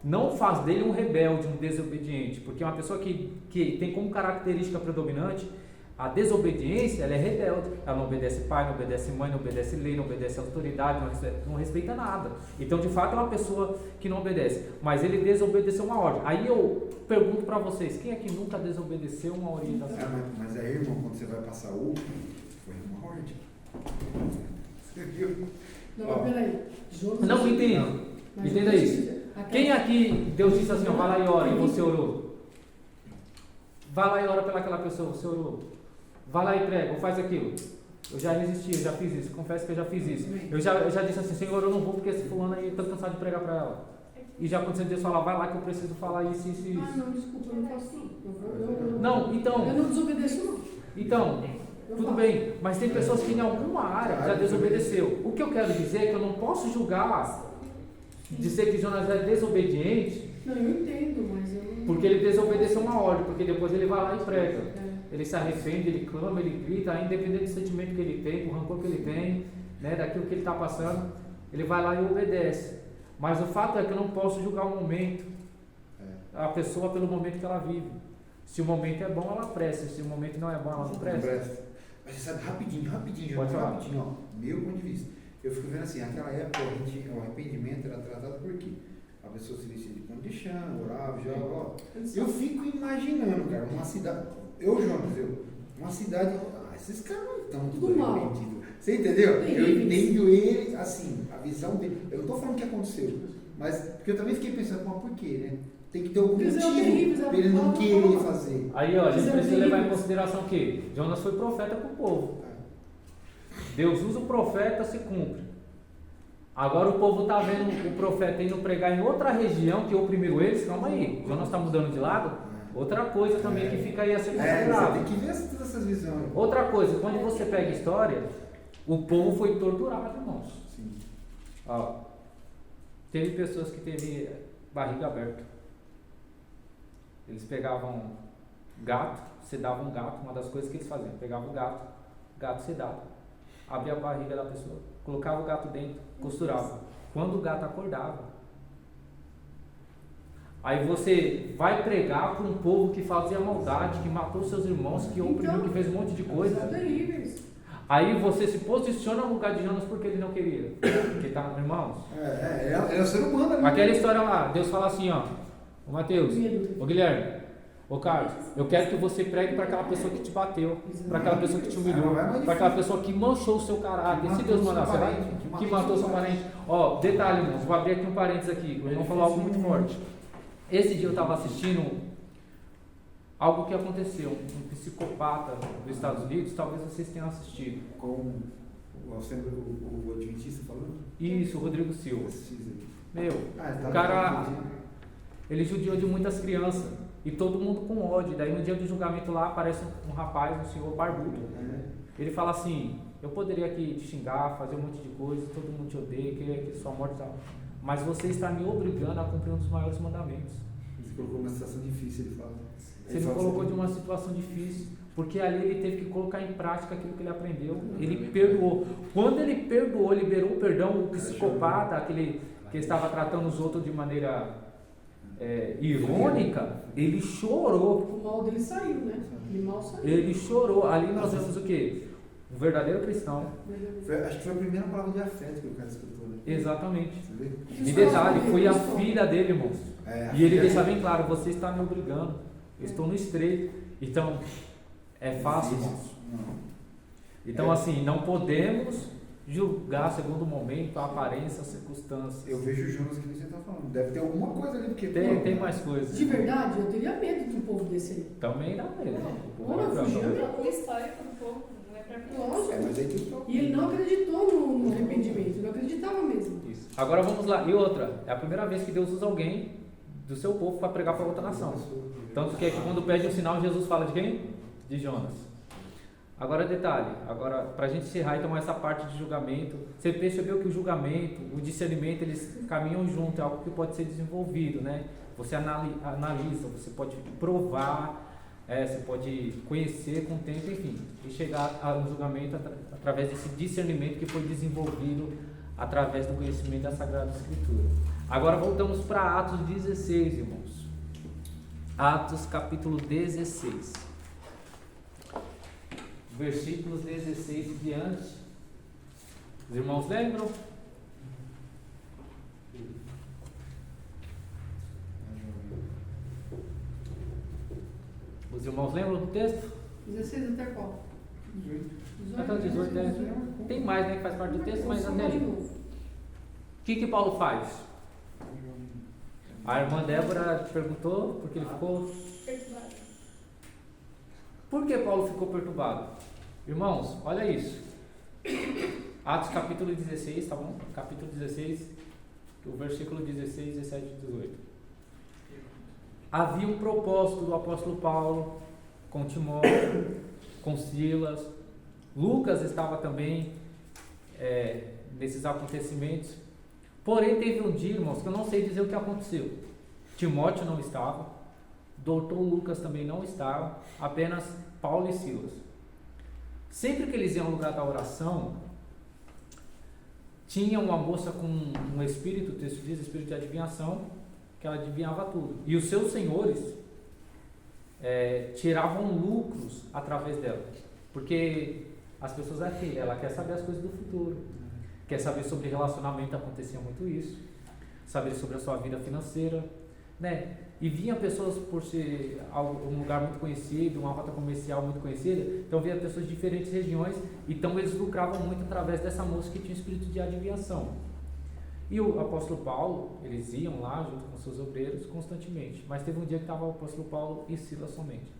não faz dele um rebelde, um desobediente. Porque uma pessoa que tem como característica predominante a desobediência, ela é rebelde. Ela não obedece pai, não obedece mãe, não obedece lei, não obedece autoridade, não respeita nada. Então, de fato, é uma pessoa que não obedece. Mas ele desobedeceu uma ordem. Aí eu pergunto para vocês, quem é que nunca desobedeceu uma orientação? Mas aí, irmão, quando você vai passar foi uma ordem. Você viu? Não, mas peraí. Jonas Não, entenda. Entenda isso. Quem aqui, Deus disse assim, vai lá e ora, e você orou? Vai lá e ora pelaquela pessoa, você orou. Vai lá e prega, ou faz aquilo. Eu já resisti, eu já fiz isso, confesso que eu já fiz isso. Eu já disse assim, Senhor, eu não vou porque esse fulano aí, eu estou cansado de pregar para ela. E já aconteceu Deus falar, vai lá que eu preciso falar isso, isso e isso. Não, desculpa, eu não faço não. Não, então... Eu não desobedeço não. Então, Tudo faço. bem, mas tem pessoas que em alguma área já desobedeceu. O que eu quero dizer é que eu não posso julgar, dizer que Jonas é desobediente, Não, eu entendo, mas eu não... porque ele desobedeceu uma ordem, porque depois ele vai lá e prega. É. Ele se arrepende, ele clama, ele grita, independente do sentimento que ele tem, do rancor que ele tem, né, daquilo que ele está passando, ele vai lá e obedece. Mas o fato é que eu não posso julgar o momento, a pessoa pelo momento que ela vive. Se o momento é bom, ela presta. Se o momento não é bom, ela não presta. Mas você sabe, rapidinho, Pode falar. rapidinho, ó, meu ponto de vista. Eu fico vendo assim, naquela época o arrependimento era tratado por quê? A pessoa se vestia de pano de chão, orava, já, ó. Eu fico imaginando, cara, uma cidade, uma cidade, esses caras não estão tudo Tudo mal. arrependidos. Você entendeu? Tem Eu isso. entendo ele, assim, a visão dele. Eu não tô falando que aconteceu, mas porque eu também fiquei pensando, mas por quê, né? Tem que ter algum Eles são motivo terríveis, pra ele não não querer falam. fazer. Aí, ó, a gente Mas é precisa levar em terrível. consideração que Jonas foi profeta para o povo. Deus usa o profeta, se cumpre. Agora o povo está vendo o profeta indo pregar em outra região que oprimiu eles. Calma aí, Jonas está mudando de lado? Outra coisa também que fica aí a ser Você considerada. tem que ver todas essas visões. Outra coisa, quando você pega a história, o povo foi torturado, irmãos. Sim. Ó, teve pessoas que teve barriga aberta. Eles pegavam gato, sedavam um gato, uma das coisas que eles faziam, pegavam o gato sedado, abria a barriga da pessoa, colocava o gato dentro, costurava. Quando o gato acordava, aí você vai pregar para um povo que fazia maldade, que matou seus irmãos, que oprimiu, que fez um monte de coisa. São terríveis. Aí você se posiciona no lugar de Jonas porque ele não queria. Porque tá, irmãos. É o ser humano, né? Aquela história lá, Deus fala assim, ó, ô Mateus, ô Guilherme, ô Carlos, eu quero que você pregue para aquela pessoa que te bateu, para aquela pessoa que te humilhou, para aquela pessoa que manchou o seu caráter. Se Deus mandar, você vai? Que matou seu parente. Ó, detalhe, irmãos, vou abrir aqui um parênteses aqui, o irmão falou algo muito forte. Esse dia eu estava assistindo algo que aconteceu, um psicopata dos Estados Unidos, talvez vocês tenham assistido. Com o Adventista falando? Isso, o Rodrigo Silva. Meu, Tá o cara, ele judiou de muitas crianças e todo mundo com ódio. Daí no dia do julgamento lá aparece um rapaz, um senhor barbudo. Ele fala assim: eu poderia aqui te xingar, fazer um monte de coisa, todo mundo te odeia, que sua morte tal. Mas você está me obrigando a cumprir um dos maiores mandamentos. Ele colocou uma situação difícil, ele fala. Você me colocou de uma situação difícil, porque ali ele teve que colocar em prática aquilo que ele aprendeu. Ele perdoou. Quando ele perdoou, liberou o perdão, o psicopata, aquele que estava tratando os outros de maneira irônica, ele chorou. O mal dele saiu, né? Ele mal saiu. Ele chorou. Ali nós vemos o quê? Um verdadeiro cristão. Acho que foi a primeira palavra de afeto que o cara escutou, né? Exatamente. Você vê? E detalhe, foi a filha dele, irmãos. E ele filha deixa dele. bem claro: você está me obrigando. Eu estou no estreito. Então, é fácil, irmãos. Não. Então, assim, não podemos julgar segundo o momento, a aparência, a circunstância. Eu vejo o Jonas que você está falando. Deve ter alguma coisa ali, porque. Tem mais coisas. De verdade, eu teria medo de um povo desse aí. Também dá medo. Olha, fugiu. O histórico do povo não é pra criança. Lógico. Mas aí que eu E ele não acreditou no arrependimento, ele não acreditava mesmo. Isso. Agora vamos lá. E outra, é a primeira vez que Deus usa alguém do seu povo para pregar para outra nação. Tanto que é que quando pede um sinal, Jesus fala de quem? De Jonas. Agora detalhe, para a gente encerrar então essa parte de julgamento, você percebeu que o julgamento, o discernimento, eles caminham junto, é algo que pode ser desenvolvido, né? Você analisa, você pode provar, você pode conhecer com o tempo, enfim, e chegar ao julgamento através desse discernimento que foi desenvolvido através do conhecimento da Sagrada Escritura. Agora voltamos para Atos 16, irmãos. Atos capítulo 16. Versículos 16 e diante. Os irmãos lembram? Os irmãos lembram do texto? 16 até qual? 18. Até o 18, tem mais, né, que faz parte do texto, mas até de aí. novo. O que Paulo faz? A irmã Débora perguntou porque ele ficou... Perturbado. Por que Paulo ficou perturbado? Irmãos, olha isso. Atos capítulo 16, tá bom? Capítulo 16, o versículo 16, 17 e 18. Havia um propósito do apóstolo Paulo com Timóteo, com Silas, Lucas estava também nesses acontecimentos. Porém, teve um dia, irmãos, que eu não sei dizer o que aconteceu. Timóteo não estava, doutor Lucas também não estava, apenas Paulo e Silas. Sempre que eles iam ao lugar da oração, tinha uma moça com um espírito, o texto diz, espírito de adivinhação, que ela adivinhava tudo. E os seus senhores tiravam lucros através dela. Porque as pessoas ela quer saber as coisas do futuro, quer saber sobre relacionamento, acontecia muito isso, saber sobre a sua vida financeira, né? E vinha pessoas, por ser um lugar muito conhecido, uma rota comercial muito conhecida, então vinha pessoas de diferentes regiões, então eles lucravam muito através dessa moça que tinha espírito de adivinhação. E o apóstolo Paulo, eles iam lá junto com seus obreiros constantemente, mas teve um dia que estava o apóstolo Paulo e Silas somente.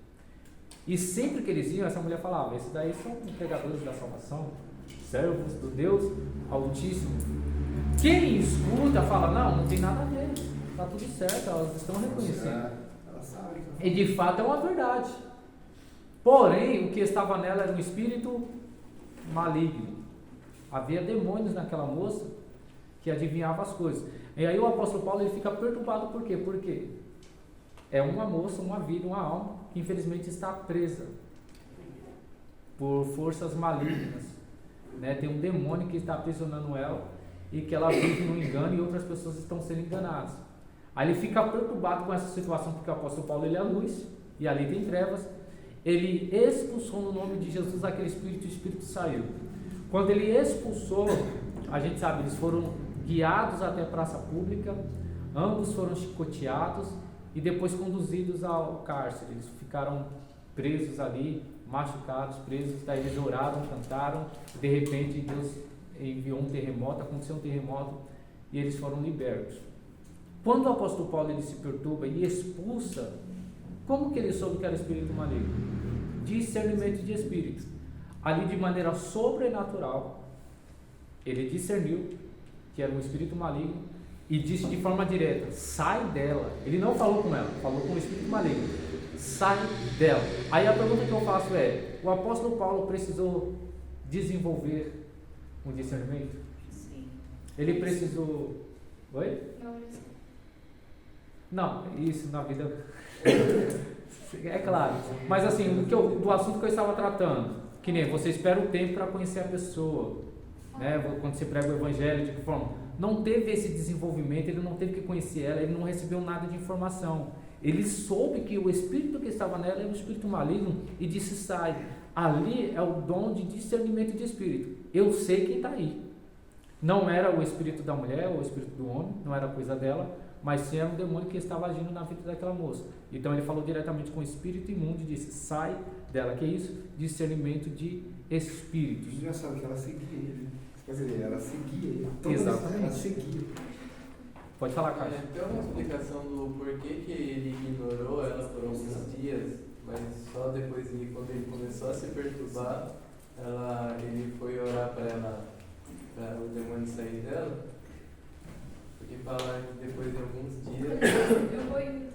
E sempre que eles iam, essa mulher falava, esses daí são pregadores da salvação, servos do Deus Altíssimo. Quem escuta fala, não tem nada a ver, está tudo certo, elas estão reconhecendo. E de fato é uma verdade. Porém, o que estava nela era um espírito maligno. Havia demônios naquela moça que adivinhava as coisas. E aí o apóstolo Paulo ele fica perturbado, por quê? Porque é uma moça, uma vida, uma alma que infelizmente está presa por forças malignas, né? Tem um demônio que está aprisionando ela e que ela vive no engano e outras pessoas estão sendo enganadas. Aí ele fica perturbado com essa situação, porque o apóstolo Paulo ele é a luz e ali tem trevas. Ele expulsou no nome de Jesus aquele espírito, o espírito saiu. Quando ele expulsou, a gente sabe, eles foram guiados até a praça pública, ambos foram chicoteados e depois conduzidos ao cárcere. Eles ficaram presos ali, machucados, presos, daí eles oraram, cantaram, e de repente Deus enviou um terremoto, aconteceu um terremoto e eles foram libertos. Quando o apóstolo Paulo ele se perturba e expulsa, como que ele soube que era espírito maligno? Discernimento de espírito. Ali de maneira sobrenatural, ele discerniu que era um espírito maligno e disse de forma direta, sai dela. Ele não falou com ela, falou com o espírito maligno, sai dela. Aí a pergunta que eu faço é, o apóstolo Paulo precisou desenvolver um discernimento? Sim. Ele precisou... Oi? Não, isso na vida é claro, mas assim, do assunto que eu estava tratando, que nem você espera o tempo para conhecer a pessoa, né? Quando você prega o evangelho, de que forma? Não teve esse desenvolvimento, ele não teve que conhecer ela, ele não recebeu nada de informação, ele soube que o espírito que estava nela era um espírito maligno e disse, sai. Ali é o dom de discernimento de espírito, eu sei quem está aí. Não era o espírito da mulher ou o espírito do homem, não era coisa dela, mas sim era um demônio que estava agindo na vida daquela moça. Então ele falou diretamente com o espírito imundo e disse, sai dela. Que é isso? Discernimento de espíritos. Engraçado que ela seguia ele. Quer dizer, ela seguia ele. Exatamente. Ela seguia. Pode falar, Cássio. Tem uma explicação do porquê que ele ignorou ela por alguns dias, mas só depois, quando ele começou a se perturbar, ele foi orar para ela, para o demônio sair dela. Porque fala que depois de alguns dias. eu vou indo.